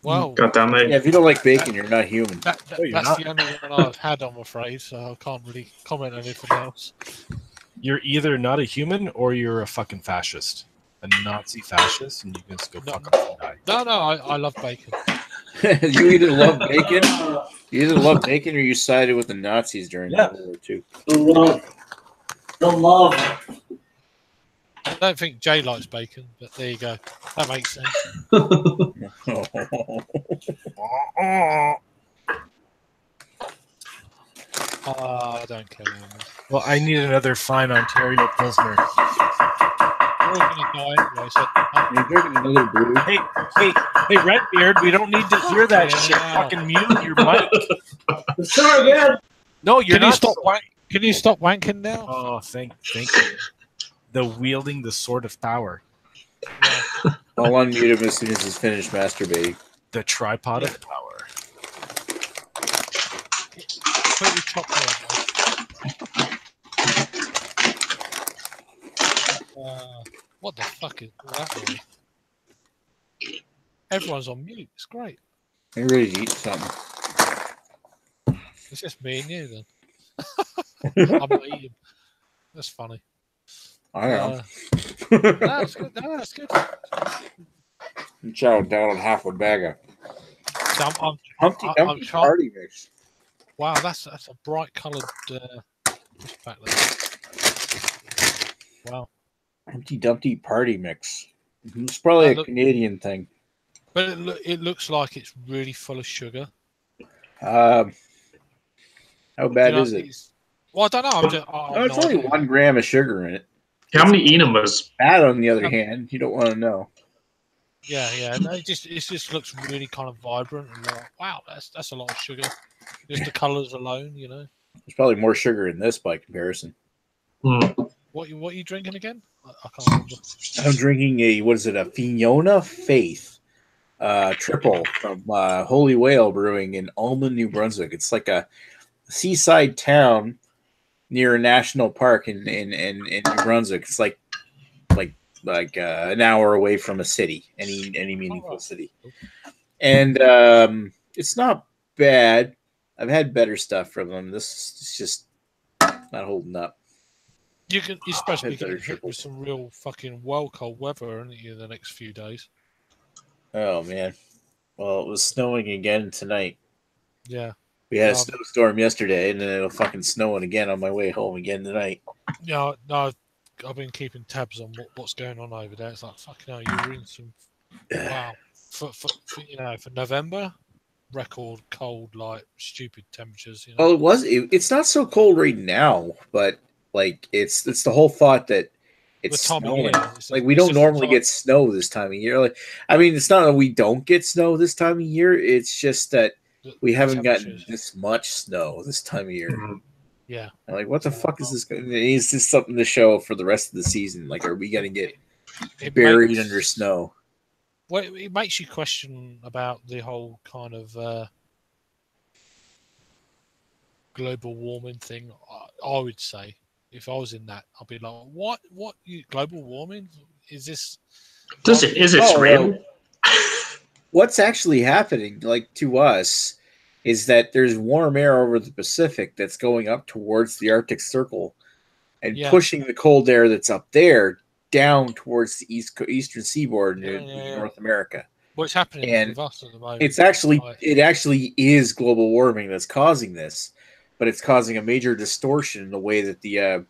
Well, God damn it. Yeah, if you don't like bacon, you're not human. that's the only one I've had, I'm afraid, so I can't really comment on anything else. You're either not a human or you're a fucking fascist. A Nazi fascist, and you can just go fuck off and die. No, I love bacon. You either love bacon, or you sided with the Nazis during World War II. The love. I don't think Jay likes bacon, but there you go. That makes sense. I don't care anymore. Well, I need another fine Ontario Pilsner. We're all gonna die anyway, so You're drinking another brew. Hey, Redbeard, we don't need to hear that shit. Fucking mute your mic. Sorry, again. No, you're Can you not. stop Can you stop wanking now? Oh, thank you. The wielding the sword of power. I'll unmute him as soon as he's finished masturbating. The tripod of power. Completely chopped there. What the fuck is that noise? Everyone's on mute. It's great. Are you ready to eat something? It's just me and you then. I'm not eating. That's funny. I know. That's good. No, that's good. I'm chowing down on half a bag of So Humpty I'm Dumpty trying- Party Mix. Wow, that's a bright coloured back there. Wow. Humpty Dumpty Party Mix. It's probably a Canadian thing. But it looks like it's really full of sugar. How bad is it? Well, I don't know. It's only 1 gram of sugar in it. How many enemas? Bad, on the other hand, you don't want to know. Yeah. No, it just looks really kind of vibrant and like, wow, that's a lot of sugar. Just the colours alone, you know. There's probably more sugar in this by comparison. What are you drinking again? I can't remember. I'm drinking a Fiona Faith triple from Holy Whale Brewing in Alma, New Brunswick. It's like a seaside town near a national park in New Brunswick. It's like an hour away from a city, any meaningful city, and it's not bad. I've had better stuff from them. This is just not holding up. You're supposed to be getting hit with some real fucking cold weather, aren't you, the next few days? Oh man, well it was snowing again tonight. Yeah. We had a snowstorm yesterday, and then it'll fucking snowing again on my way home again tonight. Yeah, no, I've been keeping tabs on what's going on over there. It's like, fucking hell, you're in some... Wow. For November, record cold, like, stupid temperatures. You know? Well, it's not so cold right now, but, like, it's the whole thought that it's snowing. Like, we don't normally get snow this time of year. Like, I mean, it's not that we don't get snow this time of year. It's just that we haven't gotten this much snow this time of year. Yeah. I'm like, what the fuck is this? Is this something to show for the rest of the season? Like, are we going to get buried under snow? Well, it makes you question about the whole kind of global warming thing. I would say, if I was in that, I'd be like, what? Global warming? Is this? Is it real? What's actually happening, like, to us, is that there's warm air over the Pacific that's going up towards the Arctic Circle and pushing the cold air that's up there down towards the eastern seaboard in North America. What's happening with us at the moment? It actually is global warming that's causing this. but it's causing a major distortion in the way that the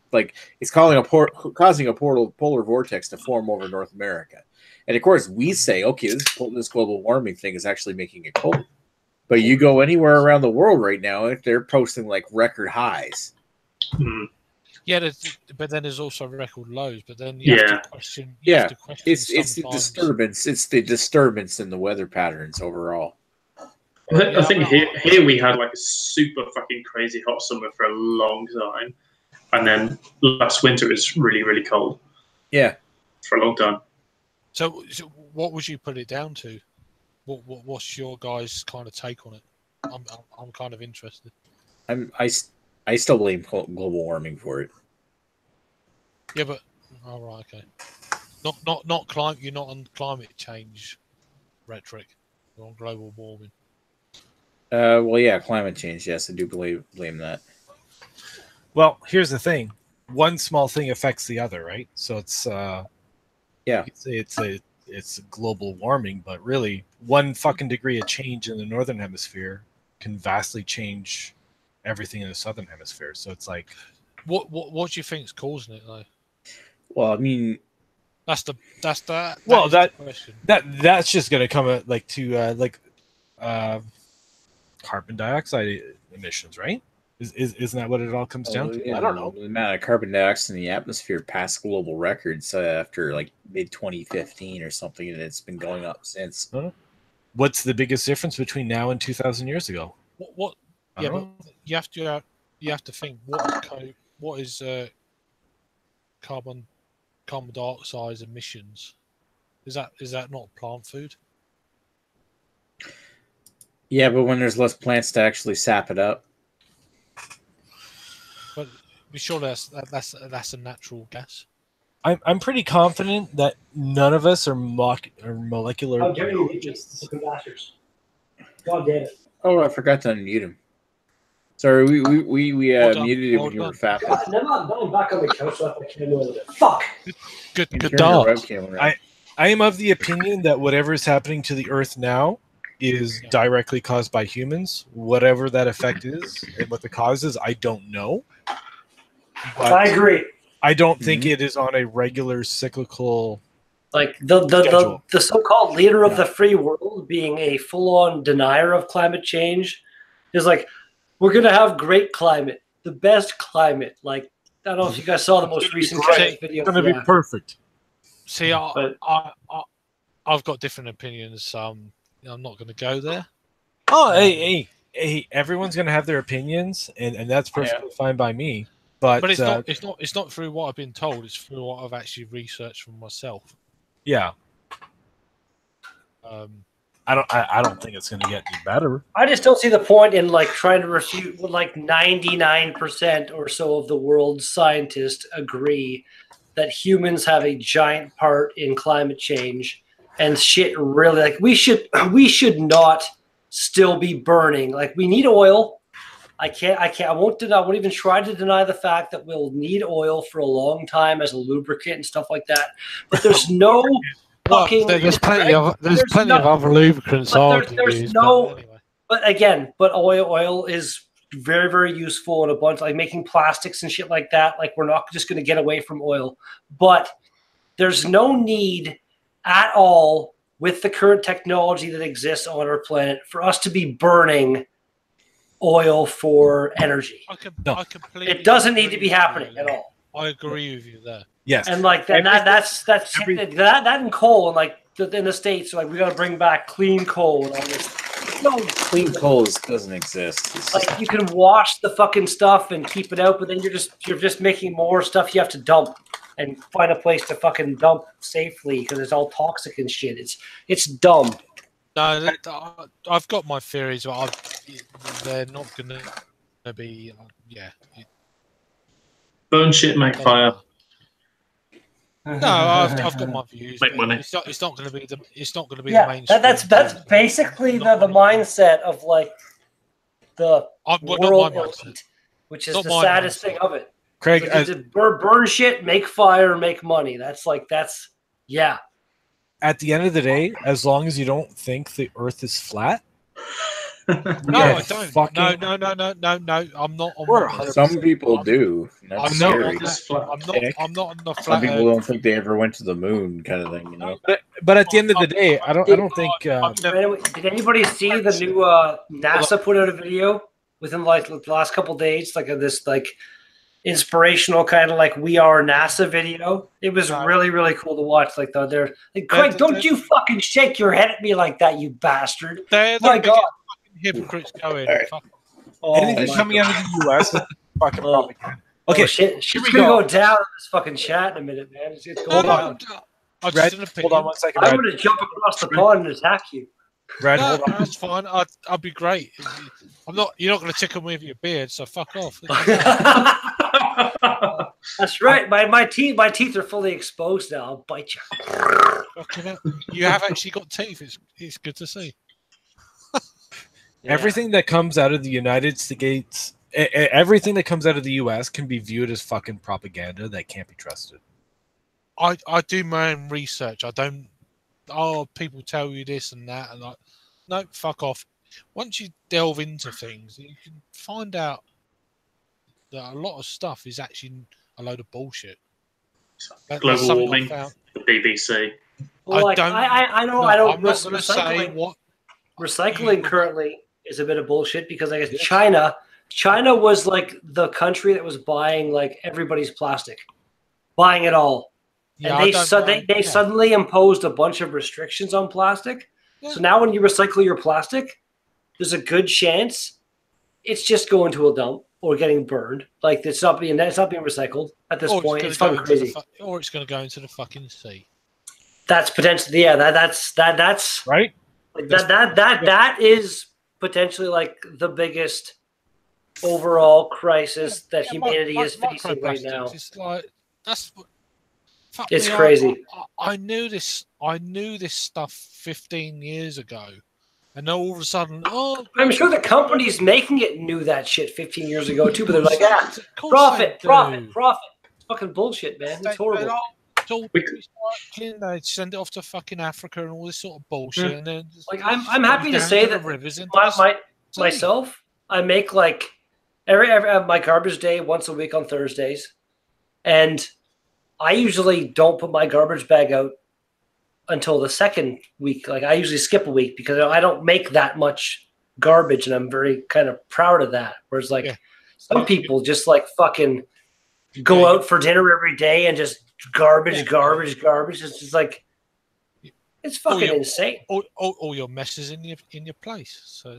it's causing a polar vortex to form over North America. And of course, we say, okay, this global warming thing is actually making it cold. But you go anywhere around the world right now, they're posting like record highs. Mm. Yeah, but then there's also record lows. But then you have to question. It's the disturbance. It's the disturbance in the weather patterns overall. I think here we had like a super fucking crazy hot summer for a long time, and then last winter was really, really cold. Yeah, for a long time. So what would you put it down to? What's your guys' kind of take on it? I'm kind of interested. I still blame global warming for it. Yeah, but all right, okay. Not climate. You're not on climate change rhetoric. You're on global warming. Well, yeah, climate change. Yes, I do blame that. Well, here's the thing: one small thing affects the other, right? So it's it's global warming, but really, one fucking degree of change in the northern hemisphere can vastly change everything in the southern hemisphere. So it's like, what do you think is causing it, though? Well, I mean, that's the question. That's just gonna come at carbon dioxide emissions, right? Isn't that what it all comes down to? Yeah, I don't know. The amount of carbon dioxide in the atmosphere passed global records after like mid 2015 or something, and it's been going up since. Huh? What's the biggest difference between now and 2,000 years ago? What? Yeah, but you have to think what is carbon dioxide emissions? Is that not plant food? Yeah, but when there's less plants to actually sap it up. But be sure that's a natural gas. I'm pretty confident that none of us are molecular biologists. God damn it! Oh, I forgot to unmute him. Sorry, we muted him when you were fapping. I'm back on the couch so I can do it. Fuck. Good dog. I am of the opinion that whatever is happening to the Earth now is directly caused by humans. Whatever that effect is and what the cause is, I don't know. But I agree. I don't think it is on a regular cyclical. Like the so-called leader of the free world being a full-on denier of climate change is like, we're gonna have great climate, the best climate. Like, I don't know if you guys saw the most recent video. It's gonna be perfect. See, I've got different opinions. I'm not going to go there. Oh, hey! Everyone's going to have their opinions, and that's perfectly fine by me. But it's not through what I've been told. It's through what I've actually researched for myself. Yeah. I don't think it's going to get any better. I just don't see the point in like trying to refute what like 99% or so of the world's scientists agree that humans have a giant part in climate change. And shit, really, like we should not still be burning. Like, we need oil. I won't even try to deny the fact that we'll need oil for a long time as a lubricant and stuff like that. But there's no fucking. There's plenty of other lubricants. But oil is very, very useful in a bunch, like making plastics and shit like that. Like, we're not just going to get away from oil, but there's no need at all with the current technology that exists on our planet for us to be burning oil for energy. It doesn't need to be happening at all. I agree with you there. Yes, and like that and coal, and like in the States, like we got to bring back clean coal and all this. No, clean coal doesn't exist. It's like you can wash the fucking stuff and keep it out, but then you're just making more stuff you have to dump and find a place to fucking dump safely because it's all toxic and shit. It's dumb. No, I've got my theories, but they're not going to be. Burn shit, make fire. No, I've got my views. Make money. It's not going to be the. It's not going to be the mainstream. That's basically the mindset of like the world elite, which is the saddest thing of it. Craig, burn shit, make fire, make money. That's At the end of the day, as long as you don't think the Earth is flat, No, I don't. Fucking- No. I'm not. Some people do. That's I'm scary. I'm not on the Some flat. people don't think they ever went to the moon, kind of thing. You know. But at the end of the day, I don't think. Did anybody see the new NASA put out a video within like the last couple days, like this like inspirational kind of like "We Are NASA" video? It was really cool to watch. Like they're like, Craig, don't you fucking shake your head at me like that, you bastard! They're My the God. fucking hypocrites going. All right. Fuck. Anything my coming God. out of the U.S. is fucking propaganda. Okay, Okay, shit's we gonna go. go down in this fucking chat in a minute, man. It's going Hold down. on. I just Red, an hold on one second. I'm Red. gonna jump across the pond and attack you. Red, No, hold on. that's fine. I'd be great. I'm not. You're not going to tickle me with your beard, so fuck off. That's right. My teeth are fully exposed now. I'll bite you. Fucking hell. You have actually got teeth. It's good to see. Yeah. Everything that comes out of the United States, everything that comes out of the U.S. can be viewed as fucking propaganda that can't be trusted. I do my own research. I don't. Oh, people tell you this and that, and no, fuck off. Once you delve into things, you can find out that a lot of stuff is actually a load of bullshit. That's Global something I warming, found. the BBC. Well, like, don't- I know No, I don't I'm not going to say recycling. what. Recycling currently is a bit of bullshit because I guess China was like the country that was buying like everybody's plastic, buying it all. Yeah, And I don't mind. they suddenly imposed a bunch of restrictions on plastic. Yeah. So now when you recycle your plastic, there's a good chance it's just going to a dump or getting burned. Like it's not being recycled at this point. It's gonna fucking go into crazy. or it's going to go into the fucking sea. That's potentially that's Right? like, that is potentially like the biggest overall crisis that humanity is facing right now. It's like that's what. Fuck It's me, crazy. I knew this. I knew this stuff 15 years ago, and then all of a sudden, I'm sure the companies making it knew that shit 15 years ago too, but they're like, Of course profit. they do. It's fucking bullshit, man. It's horrible. It's all recycling. They send it off to fucking Africa and all this sort of bullshit. And then just Like I'm happy to down say the that rivers into the sea. myself, I make like every my garbage day once a week on Thursdays, and I usually don't put my garbage bag out until the second week. Like I usually skip a week because I don't make that much garbage, and I'm very kind of proud of that. Whereas like some people just like fucking go out for dinner every day and just garbage. It's just like it's fucking insane. All your messes in your place. So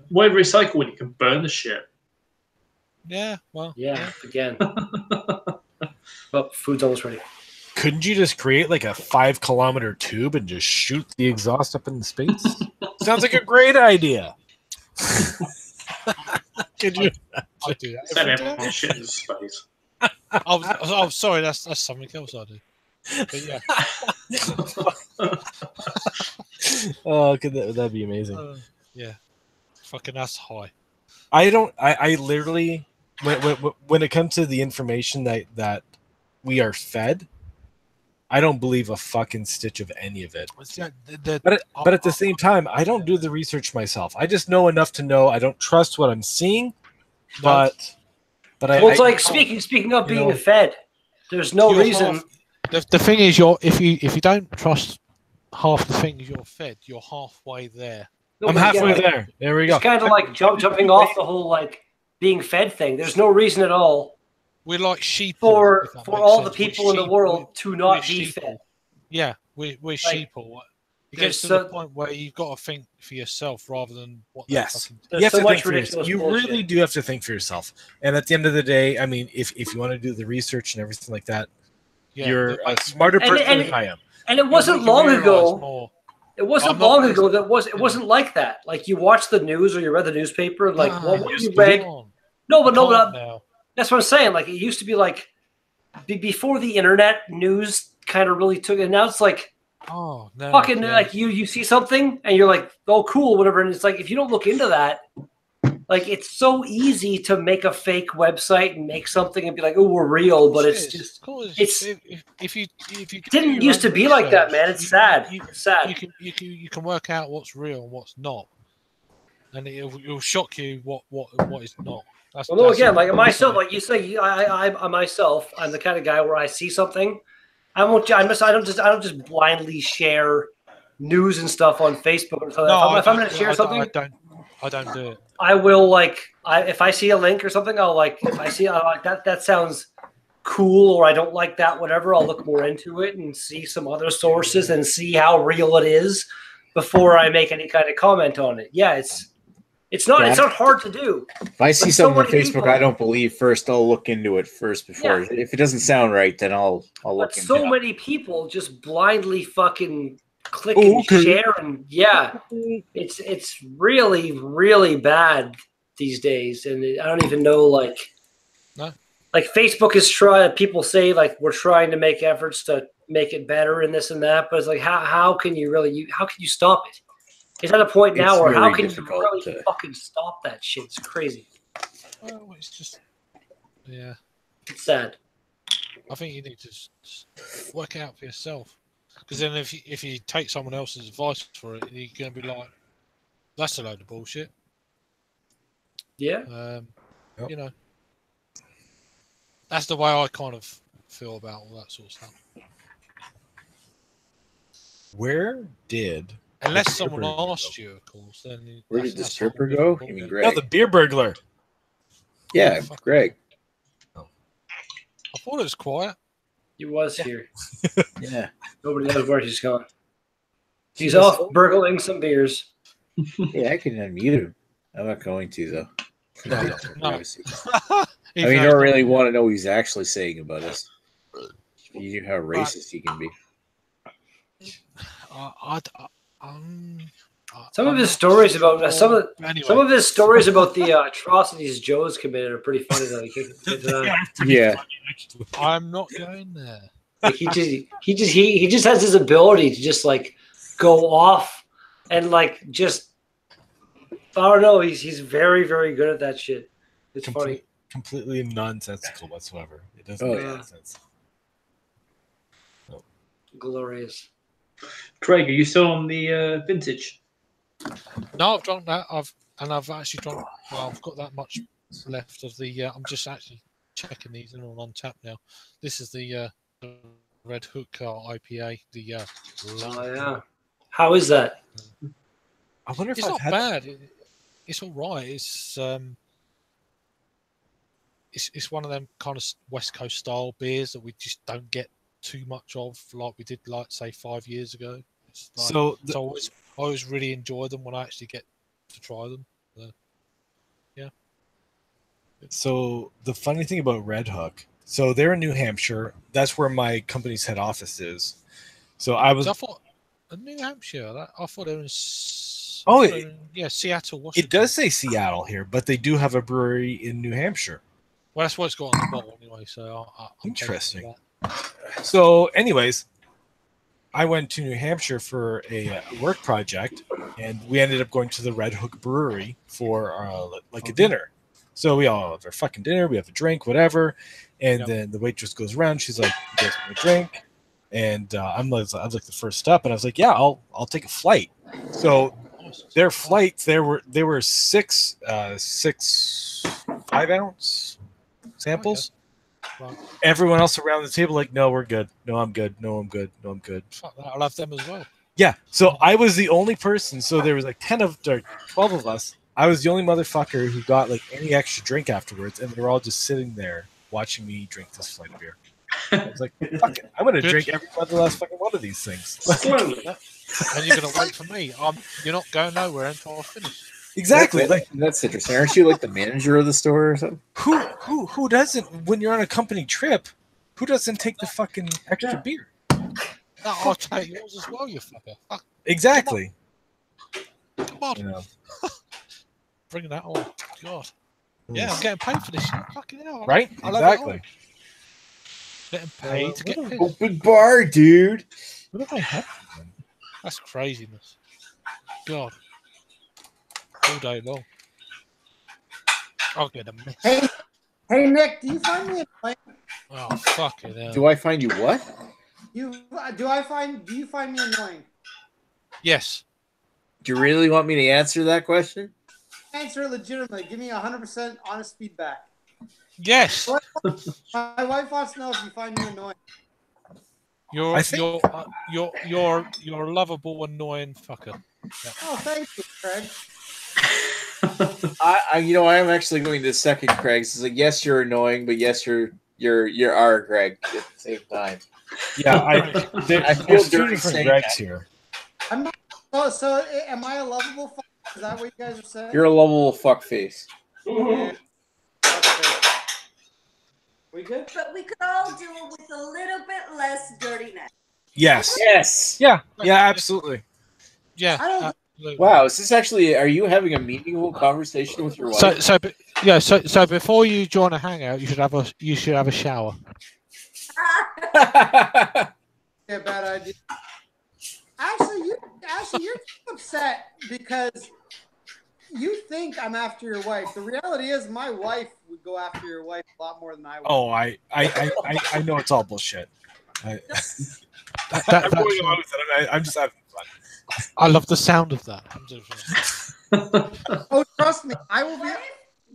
why recycle when you can burn the shit? Yeah, well, Yeah, again. Well, food's almost ready. Couldn't you just create like a 5-kilometer tube and just shoot the exhaust up in the space? Sounds like a great idea. Could you? I do that. Send every everyone day. shit into space. Oh, sorry, that's something else I do. But yeah, Oh, that'd be amazing. yeah, fucking that's high. I literally, when it comes to the information that we are fed, I don't believe a fucking stitch of any of it. But at the same time, I don't do the research myself. I just know enough to know I don't trust what I'm seeing. But Well, it's like speaking of being fed, there's no reason. The thing is, if you don't trust half the things you're fed, you're halfway there. I'm halfway there. There we go. It's kind of like jumping off the whole like being fed thing. There's no reason at all We're like sheep for all the people in the world to not be fed. Yeah, we're sheeple. It gets to the point where you've got to think for yourself rather than what. Yes, There's you have so to much think for yourself. ridiculous You bullshit. really do have to think for yourself. And at the end of the day, I mean, if you want to do the research and everything like that, you're a smarter person than I am. And it wasn't long ago. It wasn't long ago that it wasn't like that. Like you watch the news or you read the newspaper, like what you read. No, that's what I'm saying. Like it used to be like before the internet, news kind of really took it. Now it's like fucking like you see something and you're like, oh cool, whatever. And it's like if you don't look into that, like it's so easy to make a fake website and make something and be like, oh, we're real, but it's just if you didn't used to be like that, man. It's sad. It's sad. You can work out what's real and what's not. and it'll shock you what is not. Well, no, again, like myself, like you say, I myself, I'm the kind of guy where I see something, I don't just blindly share news and stuff on Facebook or something. No, if I'm going to share something, I don't do it. I will if I see a link or something, I'll if I see that sounds cool, or I don't like that, whatever, I'll look more into it and see some other sources and see how real it is before I make any kind of comment on it. Yeah, it's not hard to do. If I see something on Facebook I don't believe first, I'll look into it first before. Yeah. If it doesn't sound right, then I'll look into it. But so many people just blindly fucking click and share, and it's really, really bad these days. And I don't even know, like Facebook is people say like we're trying to make efforts to make it better and this and that, but it's like how can you stop it? It's at a point now where how can you really fucking stop that shit? It's crazy. Well, it's just, it's sad. I think you need to just work it out for yourself, because then if you take someone else's advice for it, you're going to be like, that's a load of bullshit. Yeah. You know, that's the way I kind of feel about all that sort of stuff. Where did... Unless someone asked you, of course, then... Where did the stripper go? You mean Greg? No, the beer burglar. Yeah, Greg. I thought it was quiet. He was here. Yeah. Nobody knows where he's gone. He's off burgling some beers. Yeah, I can unmute him. I'm not going to, though. No. I mean, you don't really want to know what he's actually saying about us. You know how racist he can be. Some of his stories about the atrocities Joe's committed are pretty funny though. Yeah, I'm not going there. Like he just has his ability to just like go off and like just I don't know. He's very, very good at that shit. It's funny. Completely nonsensical whatsoever. It doesn't make any sense. Glorious. Craig, are you still on the vintage? No, I've drunk that. I've actually drunk. Well, I've got that much left of the. I'm just actually checking these in on tap now. This is the Red Hook IPA. How is that? I wonder if it's not bad. It's all right. It's one of them kind of West Coast style beers that we just don't get too much of, like we did, like say 5 years ago. So I always really enjoy them when I actually get to try them. Yeah. So the funny thing about Red Hook, so they're in New Hampshire. That's where my company's head office is. So I thought New Hampshire. I thought it was. Seattle. Washington. It does say Seattle here, but they do have a brewery in New Hampshire. Well, that's what it's got on the bottle anyway. So I'm interesting. So, anyways, I went to New Hampshire for a work project, and we ended up going to the Red Hook Brewery for a dinner. So we all have our fucking dinner, we have a drink, whatever, and then the waitress goes around. She's like, "You guys want a drink?" And I was like the first stop, and I was like, "Yeah, I'll take a flight." So their flights, there were six 5-ounce samples. Right. Everyone else around the table like, no, we're good. No, I'm good. No, I'm good. No, I'm good. Fuck that. I'll have them as well. Yeah. So I was the only person. So there was like 12 of us. I was the only motherfucker who got like any extra drink afterwards, and they were all just sitting there watching me drink this flight of beer. I was like, fuck it. I'm going to drink every last fucking one of these things. And you're going to wait for me. You're not going nowhere until I finish. Exactly. That's interesting. Aren't you like the manager of the store or something? Who doesn't, when you're on a company trip, who doesn't take the fucking extra beer? No, I'll take yours as well, you fucker. Fuck. Exactly. Come on. You know. Bring that on. God. Yeah, I'm getting paid for this shit. Fucking hell. Right? Exactly. Getting paid to get pissed. Open bar, dude. What have I had? That's craziness. God. All day long. I'll get a mess. Hey, Nick, do you find me annoying? Oh, fucking hell. Do I find you what? Do you find me annoying? Yes. Do you really want me to answer that question? answer it legitimately. Give me 100% honest feedback. Yes. My wife wants to know if you find me annoying. You're a lovable, annoying fucker. Yeah. Oh, thank you, Craig. I am actually going to second Craig's. It's like, yes, you're annoying, but yes, you're our Greg at the same time. Yeah, I feel there's two dirty different saying Gregs that. here. I'm not. Oh, so am I a lovable fuck? Is that what you guys are saying? You're a lovable fuckface. Yeah. Okay. We good? But we could all do it with a little bit less dirtiness. Yes. Yes. Yeah, absolutely. Yeah. I don't. Absolutely. Wow, is this actually? Are you having a meaningful conversation with your wife? So before you join a hangout, you should have a shower. Yeah, bad idea. Actually, you're upset because you think I'm after your wife. The reality is, my wife would go after your wife a lot more than I would. Oh, I know it's all bullshit. I'm That's going along with it. I'm just having fun. I love the sound of that. Oh, trust me, I will be.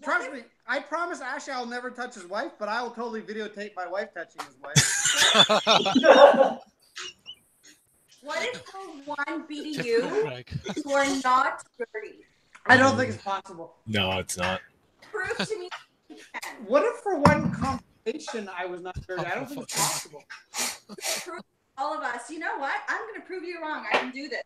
Trust me, I promise Ashley I'll never touch his wife, but I will totally videotape my wife touching his wife. What if for one BDU you are not dirty? I don't think it's possible. No, it's not. Prove to me you can. What if for one conversation I was not dirty? I don't think it's possible. Prove all of us. You know what? I'm going to prove you wrong. I can do this.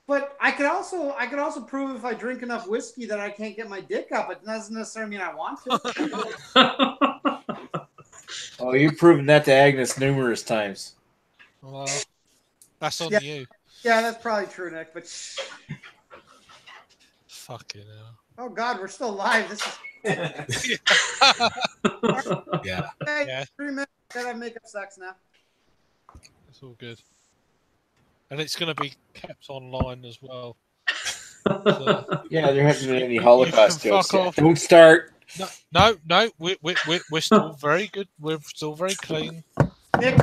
But I could also prove if I drink enough whiskey that I can't get my dick up. It doesn't necessarily mean I want to. Oh, you've proven that to Agnes numerous times. Well, that's on you. Yeah, that's probably true, Nick. But fucking hell. Oh God, we're still live. This is. Yeah. Hey, 3 minutes. Gotta have makeup sex now. It's all good. And it's going to be kept online as well. So, Yeah, there hasn't been any Holocaust fuck jokes yet. off. Don't start. No. We're still very good. We're still very clean. Nick,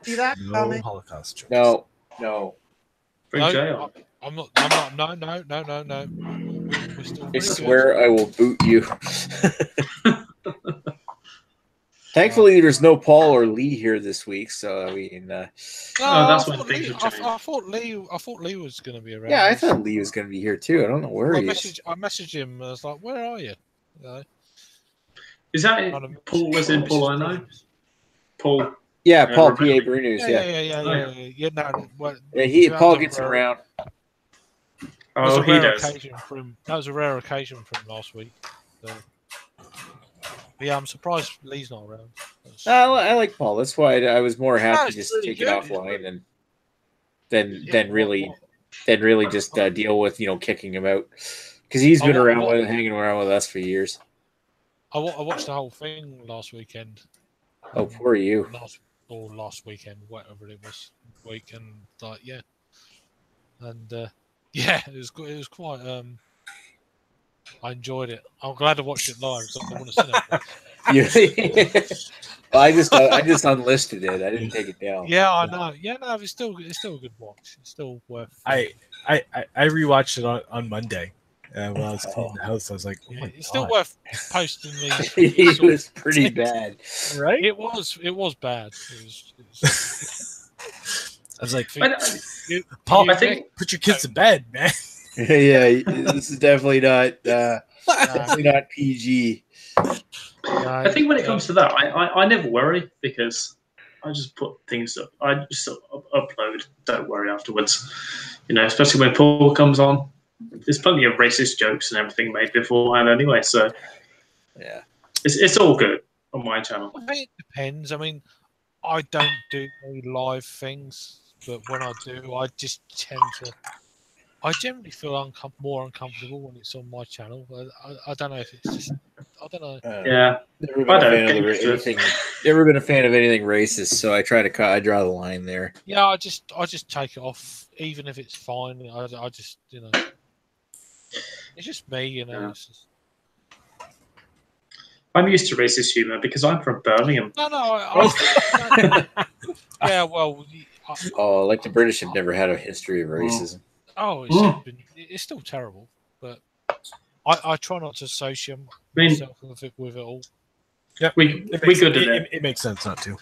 see that? No Holocaust jokes. No. Bring Jay on. I'm not. No. We're still I very swear I will boot you. Thankfully, there's no Paul or Lee here this week, so I mean. That's when things have changed. I thought Lee was going to be around. Yeah, I thought Lee was going to be here too. I don't know where he is. I messaged him. And I was like, "Where are you?" Is that it? Paul? Was in Paul? I know. Paul. Yeah, Paul P.A. Brunus. Yeah. Paul gets around. Oh, he does. That was a rare occasion for him last week. So. Yeah, I'm surprised Lee's not around. I like Paul. That's why I was more happy to just take it offline than really just deal with kicking him out, because he's been hanging around with us for years. I watched the whole thing last weekend. Oh, poor you. Last weekend, whatever it was, weekend. Like and it was quite. I enjoyed it. I'm glad I watched it live. So I want to see it. Well, I just unlisted it. I didn't take it down. Yeah, I know. Yeah, no, it's still a good watch. It's still worth. I rewatched it on Monday. When I was cleaning the house, I was like, "Oh my it's God." still worth posting these. It was pretty bad, right? It was bad. It was I was like, Paul, I think put your kids to bed, man. Yeah, this is definitely not PG. I think when it comes to that, I never worry, because I just put things up. I just upload. Don't worry afterwards. Especially when Paul comes on. There's plenty of racist jokes and everything made beforehand anyway, so yeah, it's all good on my channel. I mean, it depends. I mean, I don't do any live things, but when I do, I just tend to. I generally feel more uncomfortable when it's on my channel. I don't know if it's just. I don't know. Yeah, Never been a fan of anything racist, so I I draw the line there. Yeah, I just take it off, even if it's fine. I just it's just me, Yeah. It's just... I'm used to racist humor because I'm from Birmingham. No. Yeah, well. Like the British have never had a history of racism. Oh, it's still terrible, but I try not to associate myself with it all. Yeah, we good at it. It makes sense not to.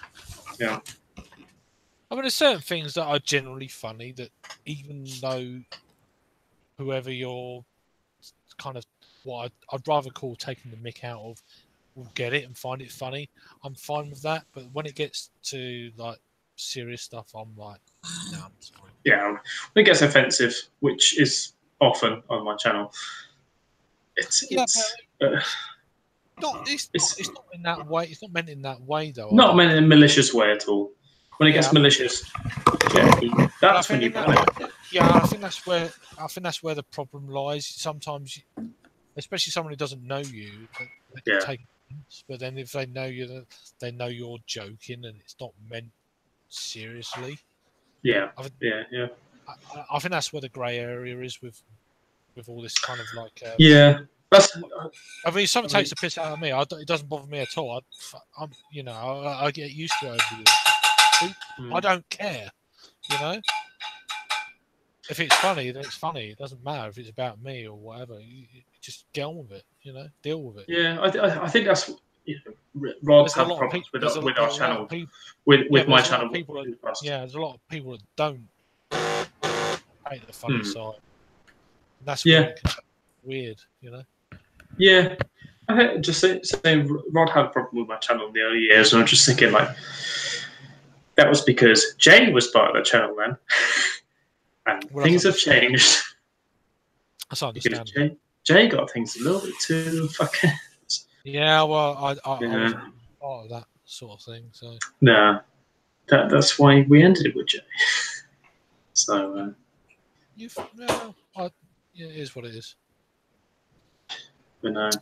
Yeah. I mean, there's certain things that are generally funny that even though whoever you're kind of what I'd rather call taking the mick out of will get it and find it funny, I'm fine with that. But when it gets to like serious stuff, I'm like, no, I'm sorry. Yeah, when it gets offensive, which is often on my channel, it's not in that way. It's not meant in that way, though. Not meant in a malicious way at all. When it gets malicious, that's when you ban it. Yeah, I think that's where the problem lies. Sometimes, especially someone who doesn't know you, they can take offense, but then if they know you, they know you're joking and it's not meant seriously. Yeah, I think that's where the grey area is with all this kind of like. I mean, if someone takes the piss out of me, it doesn't bother me at all. I get used to it over the years. I don't care, you know. If it's funny, then it's funny. It doesn't matter if it's about me or whatever. You just get on with it, you know. Deal with it. Yeah, I think that's Rod's had problems with our channel, with my channel. There's a lot of people that don't hate the funny side. And that's weird, you know. Yeah, I think just saying Rod had a problem with my channel in the early years, and I'm just thinking like that was because Jay was part of that channel then, and things have changed. That's understandable. Jay got things a little bit too fucking. Yeah, well, I was part of that sort of thing, so. No, that's why we ended it with Jay. So. It is what it is. But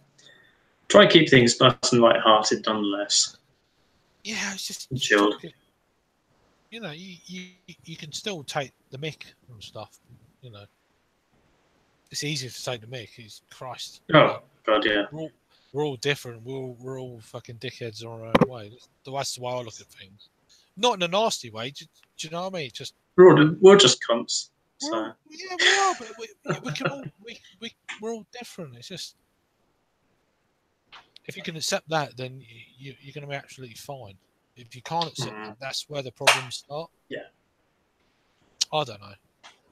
try and keep things nice and light-hearted, nonetheless. Yeah, it's just chilled. You know, you can still take the mick and stuff. You know, it's easier to take the mick. It's Christ. Oh God, yeah. We're all different. We're all fucking dickheads in our own way. That's the way I look at things. Not in a nasty way. Do you know what I mean? Just we're just cunts. So. Yeah, we are, but we can all we're all different. It's just if you can accept that, then you're going to be absolutely fine. If you can't accept that, that's where the problems start. Yeah. I don't know.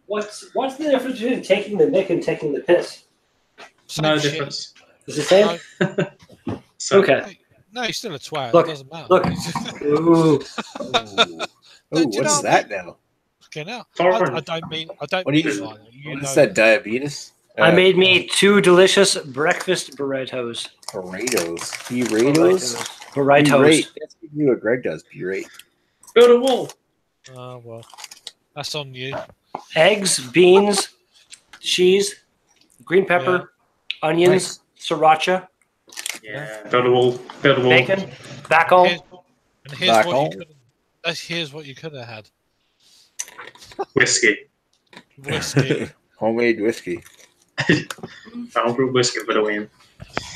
What's the difference between taking the mick and taking the piss? No difference. Is it the same? Okay. No, he's still a twat. Look, it doesn't matter. Look. Ooh, what's that now? Okay, now I don't mean. What is that? Diabetes? I made me 2 delicious breakfast burritos. Burritos. That's what Greg does. Burrito. Build a wall. Oh well, that's on you. Eggs, beans, cheese, green pepper, onions, sriracha. Yeah, build a wall. Bacon, backhoe. Here's what you could have had. Whiskey. Homemade whiskey. Homebrew whiskey for the win.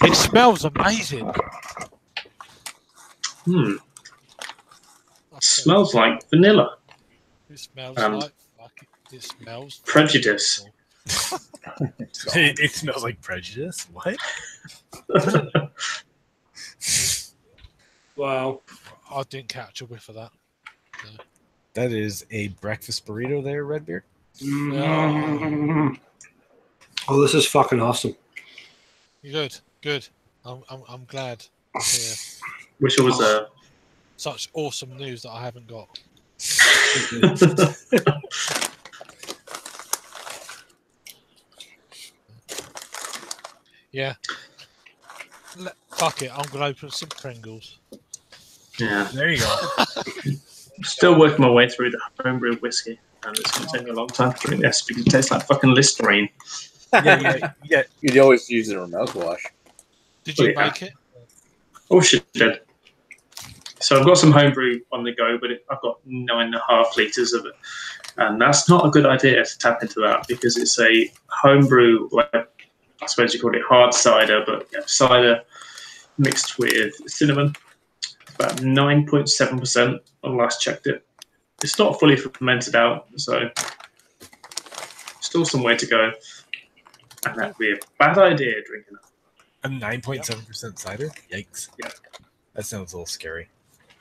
It smells amazing. Smells like vanilla. It smells like it smells prejudice. It smells like prejudice. What? Wow. I didn't catch a whiff of that. No. That is a breakfast burrito there, Redbeard. Oh, this is fucking awesome. Good. I'm glad to hear. Wish it was such awesome news that I haven't got. Yeah. Fuck it. I'm gonna open some Pringles. Yeah. There you go. Still working my way through the homebrew whiskey, and it's going to take me a long time to drink this because it tastes like fucking Listerine. Yeah. You'd always use it on mouthwash. Did you make it? Oh, shit, did. So I've got some homebrew on the go, but I've got 9.5 litres of it. And that's not a good idea to tap into that because it's a homebrew, like I suppose you call it hard cider, but cider mixed with cinnamon. About 9.7% when I last checked it. It's not fully fermented out, so still some way to go. And that'd be a bad idea drinking that. A 9.7% cider? Yikes. Yeah. That sounds a little scary.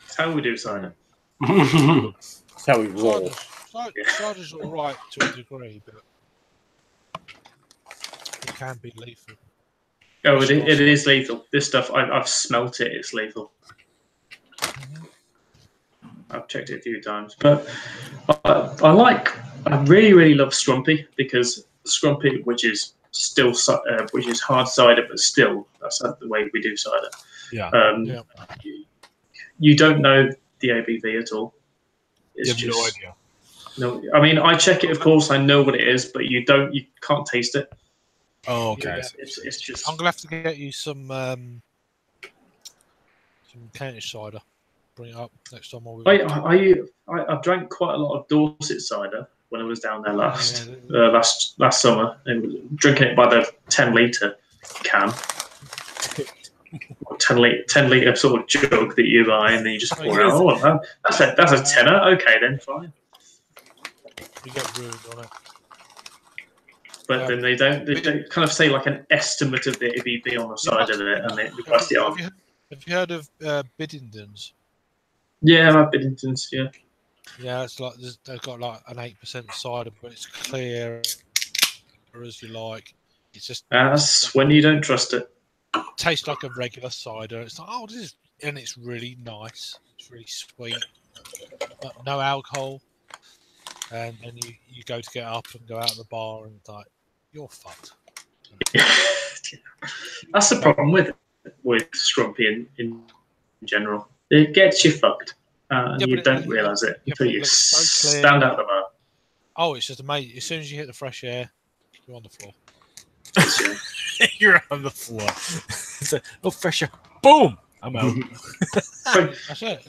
That's how we do cider. That's how we roll. Cider's all right to a degree, but it can be lethal. Oh, it is lethal. This stuff, I've smelt it. It's lethal. I've checked it a few times, but I really, really love Scrumpy, because Scrumpy, which is still which is hard cider, but still that's the way we do cider. Yeah. You don't know the ABV at all. You have no idea. No, I mean, I check it, of course. I know what it is, but you can't taste it. Oh, okay. Yeah, it's just. I'm gonna have to get you some Kentish cider. Bring it up next time. I've drank quite a lot of Dorset cider when I was down there last summer, and drinking it by the 10-litre can, or 10-litre sort of jug that you buy, and then you just pour it out. Oh, that's a tenner. Okay, then fine. You get ruined on it. But then they don't kind of say like an estimate of the ABV on the side of it, and they price it on. Have you heard of Biddingtons? Yeah, I've Biddingtons. Yeah. Yeah, it's like they've got like an 8% cider, but it's clear as you like. It's just that's when you don't trust it. Tastes like a regular cider. It's like, oh, this is, and it's really nice. It's really sweet, but no alcohol. And then you go to get up and go out of the bar, and it's like, you're fucked. That's the problem with Scrumpy in general. It gets you fucked, and you don't realise it until you stand out the bar. Oh, it's just amazing. As soon as you hit the fresh air, you're on the floor. You're on the floor. It's like, oh, fresh air. Boom! I'm out. That's it.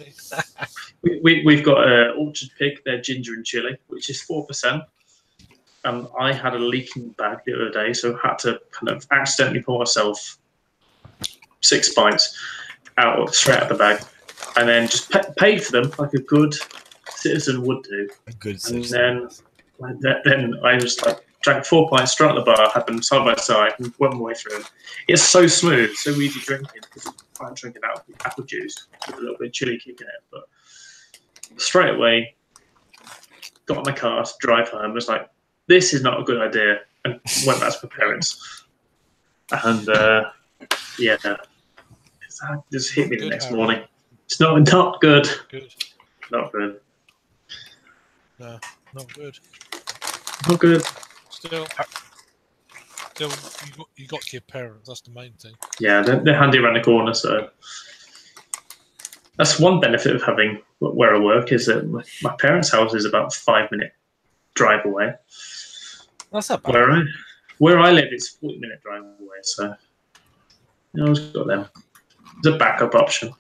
We've got Orchard Pig, their ginger and chili, which is 4%. I had a leaking bag the other day, so I had to kind of accidentally pour myself 6 pints straight out the bag, and then just paid for them like a good citizen would do. A good citizen. And then I just drank 4 pints straight at the bar, had them side by side, and went my way through. It's so smooth, so easy drinking. I'm drinking apple juice with a little bit of chili kick in it, but straight away got in my car to drive home. Was like, this is not a good idea, and went back to my parents. And yeah, that just hit me the next morning. It's not good. Not good. No, not good. Not good. Still, you got your parents. That's the main thing. Yeah, they're handy around the corner, so that's one benefit of having where I work is that my parents' house is about a 5-minute drive away. That's not bad. Where I live, it's a 40-minute drive away, so I always got them. It's a backup option.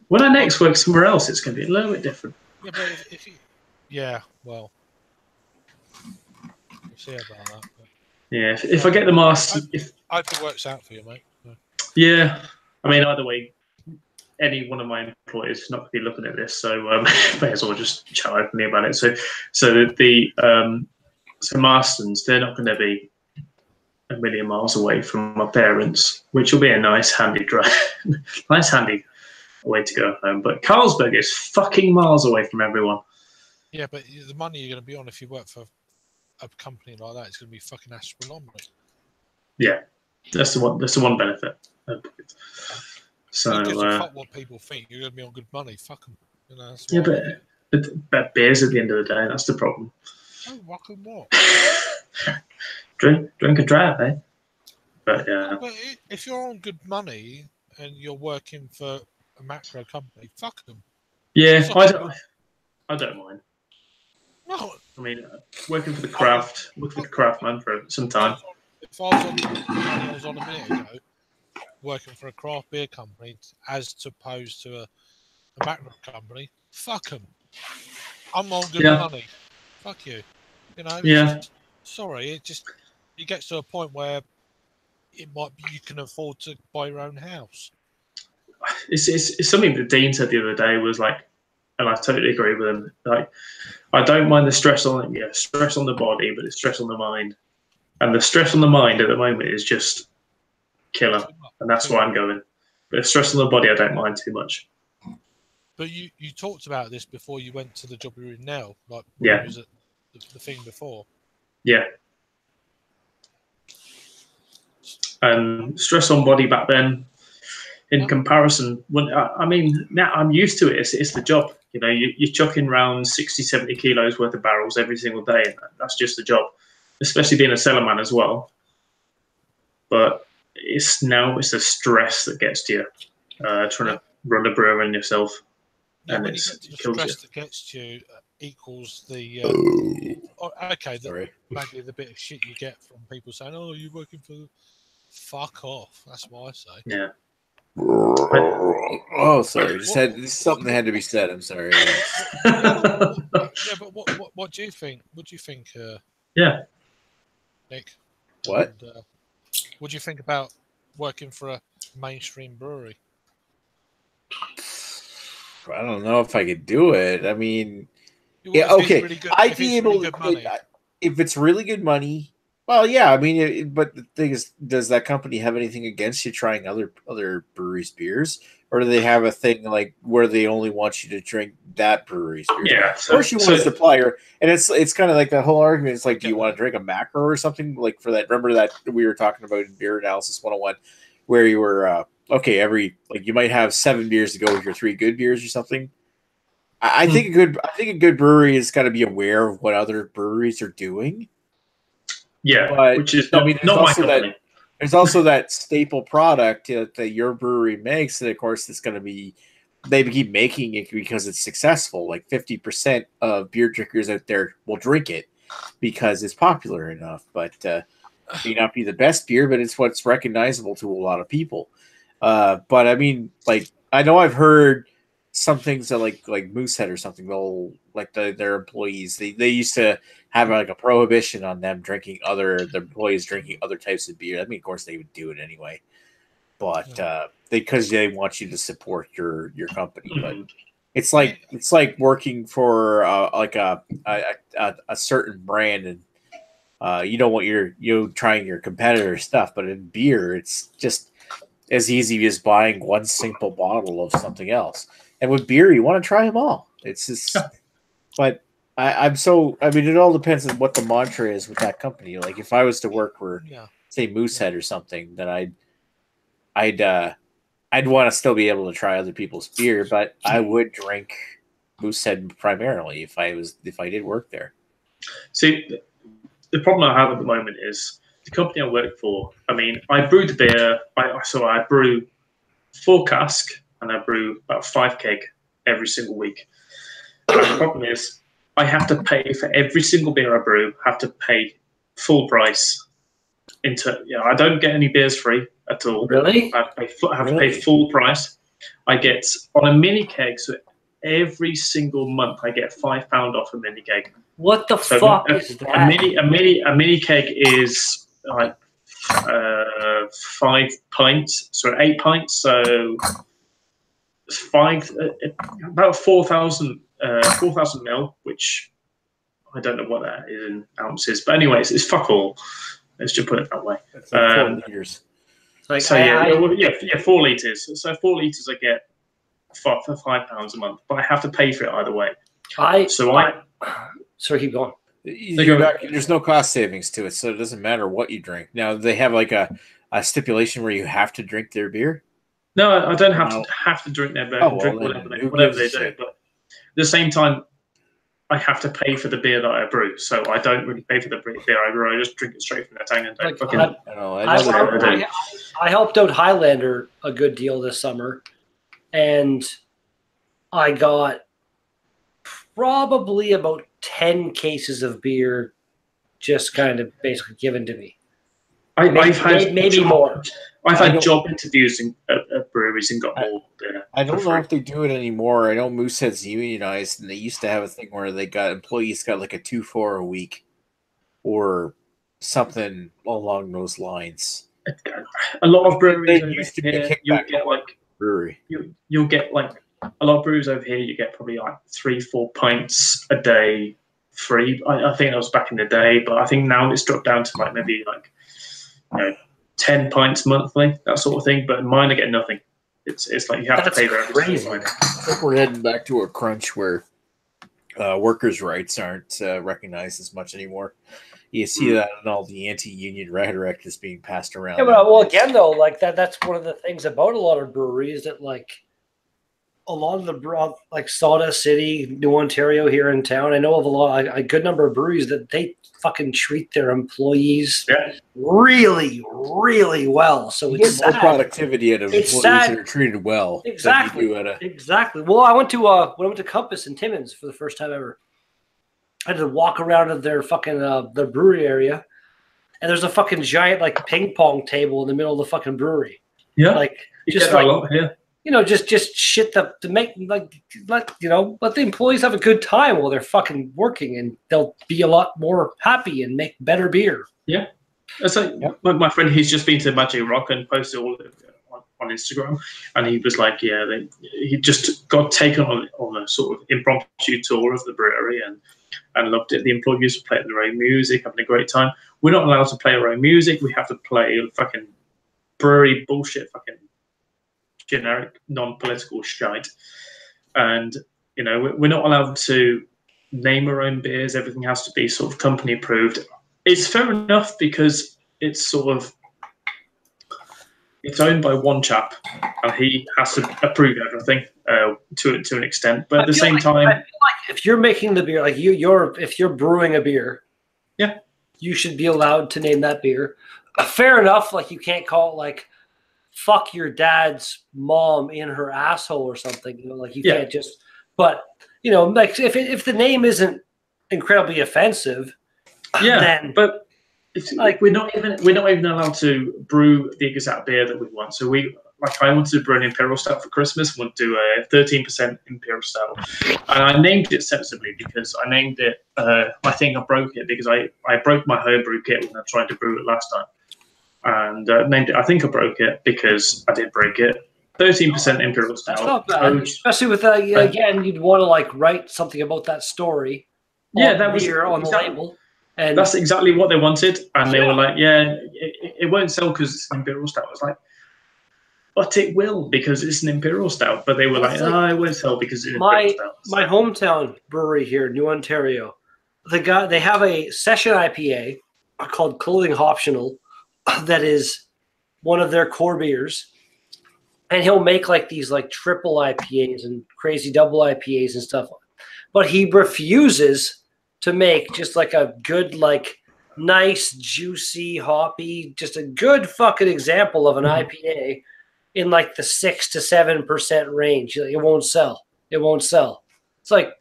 When I next work somewhere else, it's going to be a little bit different. Yeah, but if you, well, we'll see about that. But. Yeah, if I get the master, I hope it works out for you, mate. Yeah, I mean, either way, any one of my employees is not going to be looking at this, so may as well just chat openly about it. So Marston's, they're not going to be a million miles away from my parents, which will be a nice, handy drive, nice, handy way to go home. But Carlsberg is fucking miles away from everyone. Yeah, but the money you're going to be on if you work for a company like that, it's going to be fucking astronomical. Yeah, that's the one benefit. So fuck what people think. You're going to be on good money. Fuck them. You know, yeah, but beers at the end of the day. That's the problem. Oh, fucking what? drink and drive, eh? But yeah. No, but if you're on good money and you're working for a macro company, fuck them. Yeah, I don't mind. No. I mean, working for the craft man for some time. If I was on a minute ago, working for a craft beer company as opposed to a macro company, fuck them. I'm on good money. Fuck you. You know. Yeah. Sorry, it gets to a point where it might be you can afford to buy your own house. It's something that Dean said the other day was like, and I totally agree with him. Like, I don't mind the stress on the body, but it's stress on the mind. And the stress on the mind at the moment is just killer, and that's why I'm going. But the stress on the body, I don't mind too much. But you talked about this before you went to the job you're in now, like when Yeah. you was at the thing before. Yeah. And stress on body back then, in comparison, when I mean, now I'm used to it. It's the job. You know, you're chucking around 60, 70 kilos worth of barrels every single day, and that's just the job. Especially being a cellarman as well. But it's the stress that gets to you, trying to run a brewery on yourself. Yeah, and when you get to the stress that gets to you equals the maybe the bit of shit you get from people saying, "Oh, you're working for." Fuck off. That's what I say. Yeah. Oh, sorry. Something had to be said. I'm sorry. Yeah, but what do you think? What do you think? Yeah. Nick. What? And, what do you think about working for a mainstream brewery? I don't know if I could do it. I mean, Yeah, okay. Really good, I'd be able to. If it's really good money. Well, yeah, I mean, but the thing is, does that company have anything against you trying other breweries' beers, or do they have a thing like where they only want you to drink that brewery's beers? Yeah, of course you want a supplier, and it's kind of like that whole argument. It's like, do you want to drink a macro or something like for that? Remember that we were talking about in Beer Analysis 101, where you were okay, you might have 7 beers to go with your 3 good beers or something. I think a good brewery has got to be aware of what other breweries are doing. Yeah, but which is not my company. There's also that staple product that your brewery makes, and of course it's going to be they keep making it because it's successful. Like 50% of beer drinkers out there will drink it because it's popular enough. But may not be the best beer, but it's what's recognizable to a lot of people. But I mean, like I know I've heard some things that like Moosehead or something. They'll like their employees. They used to have like a prohibition on them drinking their employees drinking other types of beer. I mean, of course, they would do it anyway, but because they want you to support your company. But it's like working for like a certain brand, and you don't want trying your competitor stuff. But in beer, it's just as easy as buying one simple bottle of something else. And with beer, you want to try them all. It's just, but. I mean, it all depends on what the mantra is with that company. Like, if I was to work for, say, Moosehead or something, then I'd want to still be able to try other people's beer, but I would drink Moosehead primarily if I did work there. See, the problem I have at the moment is the company I work for. I mean, I brew the beer. I brew 4 cask and I brew about 5 keg every single week. And the problem is, I have to pay for every single beer I brew. I have to pay full price. I don't get any beers free at all. Really? I have to pay full price. I get on a mini keg. So every single month, I get £5 off a mini keg. What the fuck is that? A mini keg is like 5 pints, so 8 pints. So about 4,000 mil, which I don't know what that is in ounces, but anyways, it's fuck all. Let's just put it that way. That's like 4 liters. Like, so 4 liters. So 4 liters I get for £5 a month, but I have to pay for it either way. Sorry, keep going. There's no cost savings to it, so it doesn't matter what you drink. Now, they have like a stipulation where you have to drink their beer. No, I don't have to drink their beer. Drink whatever they do. But at the same time, I have to pay for the beer that I brew, so I don't really pay for the beer I brew. I just drink it straight from the tank and don't I helped out Highlander a good deal this summer, and I got probably about 10 cases of beer just kind of basically given to me. Maybe more. I've had job interviews at breweries and got more there. I don't know if they do it anymore. I know Moosehead's unionized, and they used to have a thing where employees got like a 2-4 a week or something along those lines. A lot of breweries used to be you'll get like brewery. You'll get like a lot of breweries over here. You get probably like 3-4 pints a day free. I think that was back in the day, but I think now it's dropped down to like maybe like 10 pints monthly, that sort of thing. But mine are getting nothing. It's like you have to pay for everything. I think we're heading back to a crunch where workers' rights aren't recognized as much anymore. You see that in all the anti-union rhetoric that's being passed around. Yeah, well, again, though, like that's one of the things about a lot of breweries that, like, a lot of the like Sawdust City, New Ontario here in town. I know of a good number of breweries that they fucking treat their employees really, really well. So it's more productivity out of employees that are treated well. Exactly. Exactly. Well, I went to when I went to Compass in Timmins for the first time ever. I had to walk around to their fucking their brewery area, and there's a fucking giant like ping pong table in the middle of the fucking brewery. Yeah, like just like just shit to make let the employees have a good time while they're fucking working, and they'll be a lot more happy and make better beer. Yeah, it's like my friend. He's just been to Magic Rock and posted all of it on Instagram, and he was like, he just got taken on a sort of impromptu tour of the brewery and loved it. The employees were playing their own music, having a great time. We're not allowed to play our own music. We have to play fucking brewery bullshit, fucking generic, non-political shite. And, we're not allowed to name our own beers. Everything has to be sort of company approved. It's fair enough because it's sort of, it's owned by one chap and he has to approve everything to an extent. But at the same time, I feel like if you're making the beer, like if you're brewing a beer, you should be allowed to name that beer. Fair enough. Like you can't call it like "fuck your dad's mom in her asshole" or something. Like you can't just. But like if the name isn't incredibly offensive, then but. Like we're not even allowed to brew the exact beer that we want. So I wanted to brew an Imperial Stout for Christmas. I want to do a 13% Imperial Stout, and I named it sensibly because I named it. I think I broke it because I broke my homebrew kit when I tried to brew it last time, and named it. I think I broke it because I did break it. 13% Imperial Stout. That's not bad, especially with again, you'd want to like write something about that story. Yeah, that was on the label. And that's exactly what they wanted, and they were like, it won't sell because it's an Imperial Stout." I was like, but it will because it's an Imperial Stout. But they were like, "No, it won't sell because it's an Imperial Stout." My hometown brewery here, New Ontario, they have a session IPA called Clothing Optional that is one of their core beers, and he'll make like these like triple IPAs and crazy double IPAs and stuff, but he refuses to make just like a good, like nice, juicy, hoppy, just a good fucking example of an IPA in like the 6 to 7% range. It won't sell. It won't sell. It's like,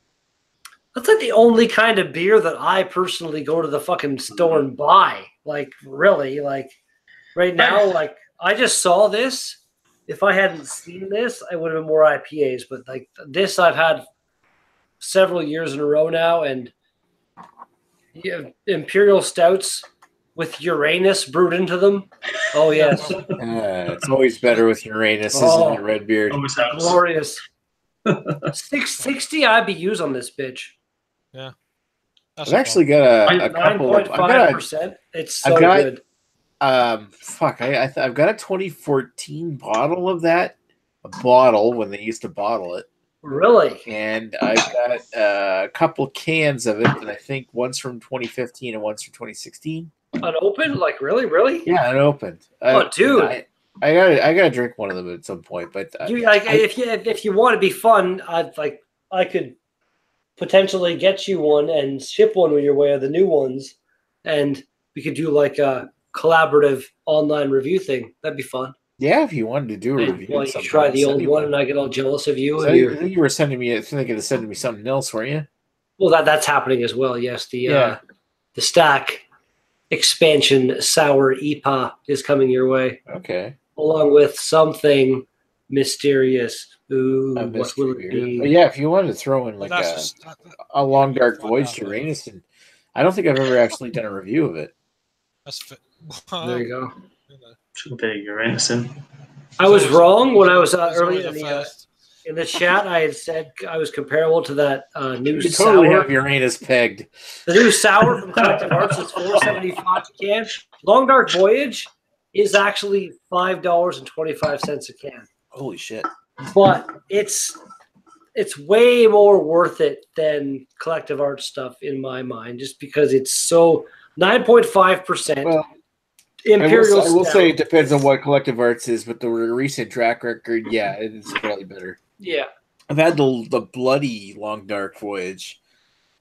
that's like the only kind of beer that I personally go to the fucking store and buy. Like, really, like right now, like I just saw this. If I hadn't seen this, I would have been more IPAs. But like this, I've had several years in a row now, and Imperial Stouts with Uranus brewed into them. Oh, yes. It's always better with Uranus, isn't it, Redbeard? Glorious. 60 IBUs on this bitch. Yeah. I've actually got a couple of... 9.5%. It's so good. I've got a 2014 bottle of that. A bottle when they used to bottle it. Really? And I've got a couple cans of it, and I think one's from 2015 and one's from 2016. Unopened? Like really? Yeah, unopened. Oh, dude! I gotta drink one of them at some point. But if you want to be fun, I could potentially get you one and ship one your way of the new ones, and we could do like a collaborative online review thing. That'd be fun. Yeah, if you wanted to do a review. Well, you try the old one, and I get all jealous of you. So I think you were thinking of sending me something else, weren't you? Well, that's happening as well. Yes, the Stack expansion sour IPA is coming your way. Okay. Along with something mysterious. Ooh, what will it be? But yeah, if you wanted to throw in like a Long Dark Voyage to Uranus, and I don't think I've ever actually done a review of it. There you go. Should be Uranus in. I was wrong when I was earlier in In the chat, I had said I was comparable to that new You totally sour. have Uranus pegged. The new sour from Collective Arts is $4.75 a can. Long Dark Voyage is actually $5.25 a can. Holy shit! But it's way more worth it than Collective Arts stuff in my mind, just because it's so 9.5%. Well, Imperial. I will say it depends on what Collective Arts is, but the recent track record, yeah, it's probably better. Yeah, I've had the bloody Long Dark Voyage.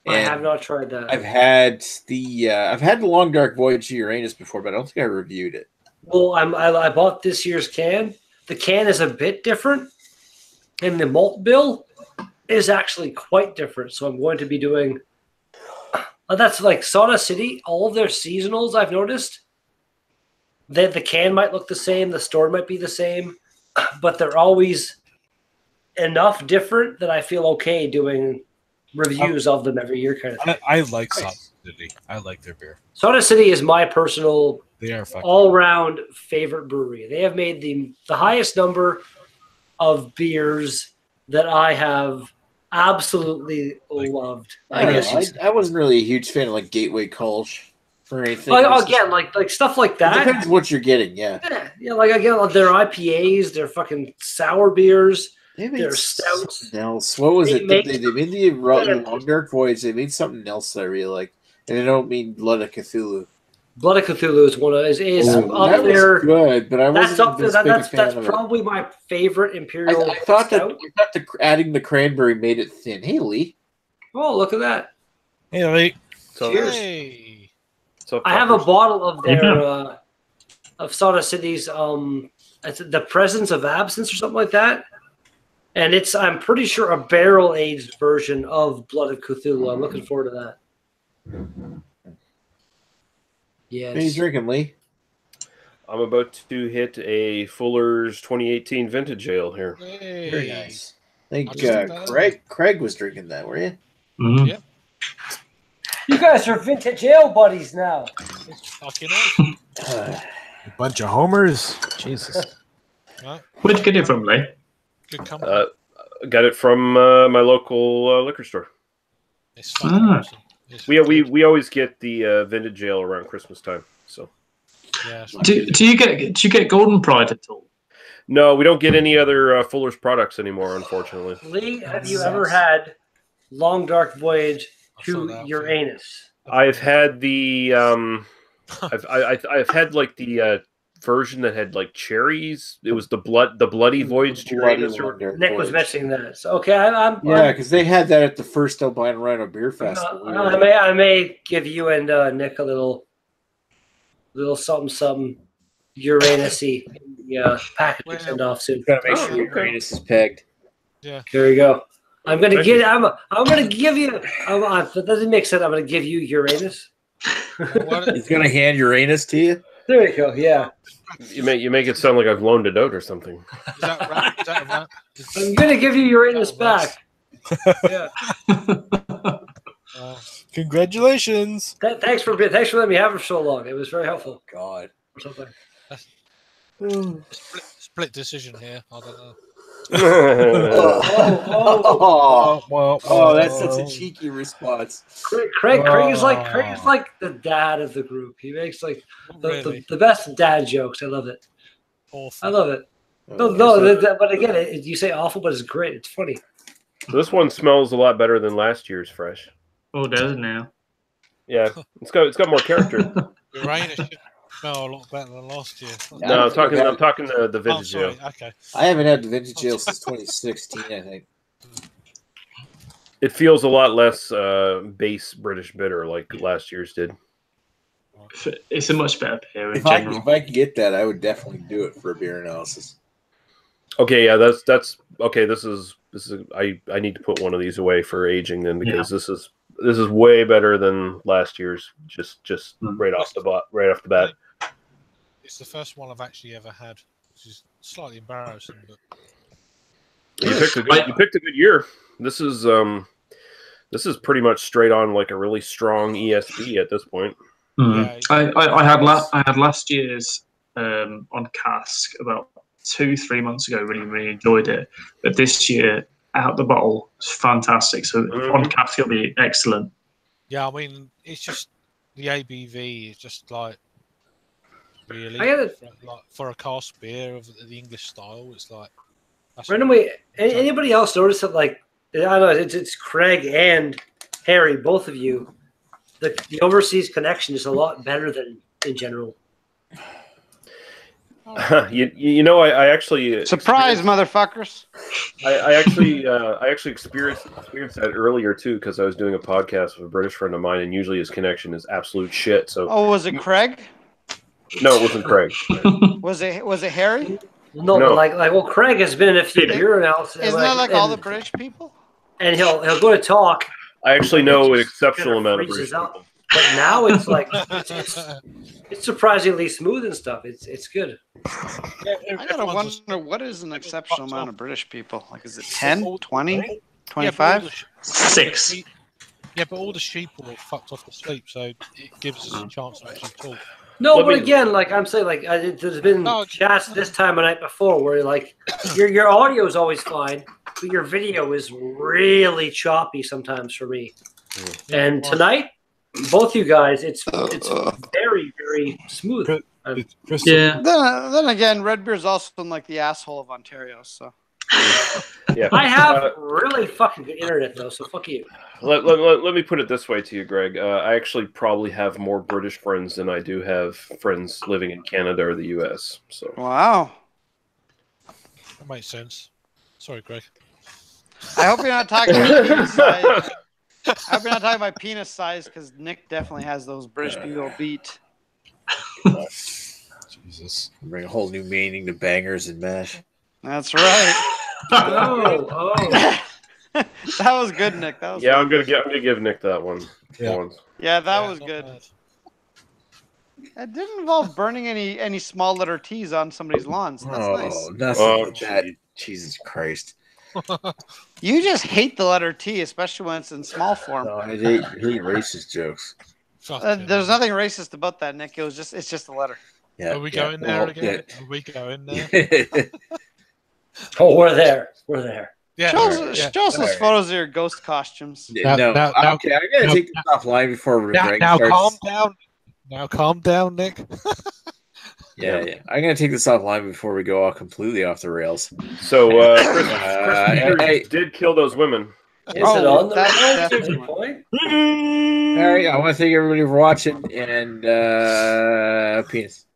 I have not tried that. I've had the Long Dark Voyage to Uranus before, but I don't think I reviewed it. Well, I bought this year's can. The can is a bit different, and the malt bill is actually quite different. So I'm going to be doing. That's like Sauna City. All of their seasonals, I've noticed. That the can might look the same, the store might be the same, but they're always enough different that I feel okay doing reviews of them every year, kind of thing. I like Sauna City. I like their beer. Sauna City is my personal They are fucking all-round favorite brewery. They have made the highest number of beers that I have absolutely loved. I wasn't really a huge fan of like Gateway Kolsch or anything. Again, like stuff like that. It depends what you're getting, yeah. Yeah, like again, their IPAs, their fucking sour beers, their stouts. Something else. What was it? make- They made the Long Dark Voyage. They made something else that I really like, and I don't mean Blood of Cthulhu. Blood of Cthulhu is one of is That up there. was good, but I That's wasn't up there. this big a That's fan of it. probably my favorite Imperial. I thought stout. adding the cranberry made it thin. Hey, Lee. Oh, look at that! Hey, Lee. Cheers. Hey. I have a bottle of their of Sauna City's it's the Presence of Absence or something like that, and I'm pretty sure a barrel aged version of Blood of Cthulhu. I'm looking forward to that. Yes. What are you drinking, Lee? I'm about to hit a Fuller's 2018 Vintage Ale here. Hey. Very nice. I I'll think just take Craig was drinking that, were you? Mhm. Yeah. You guys are vintage ale buddies now. It's fucking awesome. A bunch of homers. Jesus. Right. Where'd you get it from, Lee? Good company. Got it from my local liquor store. It's fucking awesome. It's We always get the Vintage Ale around Christmas time. So yeah, it's Do you get Golden Pride at all? no, we don't get any other Fuller's products anymore, unfortunately. Lee, have you ever had Long Dark Voyage to Uranus? I've had the I've had like the version that had like cherries. It was the bloody Voyage to Uranus. Nick was mentioning that. So, okay, I'm because they had that at the first Albino Rhino Beer Festival. I may give you and Nick a little something Uranus-y package to send off soon. Gotta make sure Uranus is pegged. Yeah. Here we go. I'm gonna give you. That doesn't make sense. I'm gonna give you Uranus. He's gonna hand Uranus to you. There you go. Yeah. You make it sound like I've loaned it out or something. Is that right? Is that right? I'm gonna give you Uranus back. Yeah. Congratulations. Thanks for letting me have it for so long. It was very helpful. God. Or something. Split decision here. I don't know. Oh, that's such a cheeky response. Craig is like the dad of the group. He makes like the best dad jokes. I love it. Awful. I love it. But again, you say awful, but it's great. It's funny. This one smells a lot better than last year's fresh. Oh, does it now? Yeah, it's got more character. Uranus should smell a lot better than last year. No, I'm talking the vintage ale. Okay. I haven't had the vintage ale since 2016. I think It feels a lot less base British bitter like last year's did. It's a much better beer in if I general. could get that, I would definitely do it for a beer analysis. Okay, yeah, that's okay. This is I need to put one of these away for aging then because this is way better than last year's. Just right off the bat. It's the first one I've actually ever had, which is slightly embarrassing. But You picked a good year. This is pretty much straight on like a really strong ESB at this point. Mm. Yeah, I had last year's on cask about 2-3 months ago. Really enjoyed it. But this year, out the bottle, it's fantastic. So on cask, it'll be excellent. Yeah, I mean, it's just the ABV is just like really for a cask beer of the English style. It's like. Randomly, anybody else notice that? Like, I don't know, it's Craig and Harry, both of you. The overseas connection is a lot better than in general. You know, I actually surprise, motherfuckers. I actually experienced that earlier too, because I was doing a podcast with a British friend of mine, and usually his connection is absolute shit. So, was it Craig? No, it wasn't Craig. Was it Harry? No, but well, Craig has been in a few Bureaus. Isn't that like all the British people? And he'll go to talk. I actually know an exceptional amount of British people. But now it's like it's surprisingly smooth and stuff. It's good. I gotta wonder, what is an exceptional amount of British people? Like, is it 10, 20, 25? 6. Yeah, but all the sheep are fucked off to sleep, so it gives us a chance to actually talk. No, but again, like I'm saying, like there's been chats this time or night before where like your audio is always fine, but your video is really choppy sometimes for me. And tonight, both you guys, it's very, very smooth. Yeah. Then again, Red Beer's also in like the asshole of Ontario, so. Yeah. I have really fucking good internet though, so fuck you. Let me put it this way to you, Greg. I actually probably have more British friends than I do have friends living in Canada or the US. So. Wow. That makes sense. Sorry, Greg. I hope you're not talking about penis size. I hope you're not talking about penis size, because Nick definitely has those British people beat. Jesus. Bring a whole new meaning to bangers and mash. That's right. Oh. That was good, Nick. That was I'm gonna give Nick that one. Yeah, that was good. It didn't involve burning any small letter T's on somebody's lawns. That's nice. Nothing like that. Jesus Christ. You just hate the letter T, especially when it's in small form. No, I hate racist jokes. There's nothing racist about that, Nick. It's just a letter. Yeah. Are we going there again? Are we going there? Oh, we're there. We're there. Yeah. Show us those photos of your ghost costumes. Okay, I'm gonna take this offline before Greg starts. Calm down. Now calm down, Nick. Yeah. I'm gonna take this offline before we go all completely off the rails. So, Chris did kill those women. Is it on the point? All right, I want to thank everybody for watching, and peace.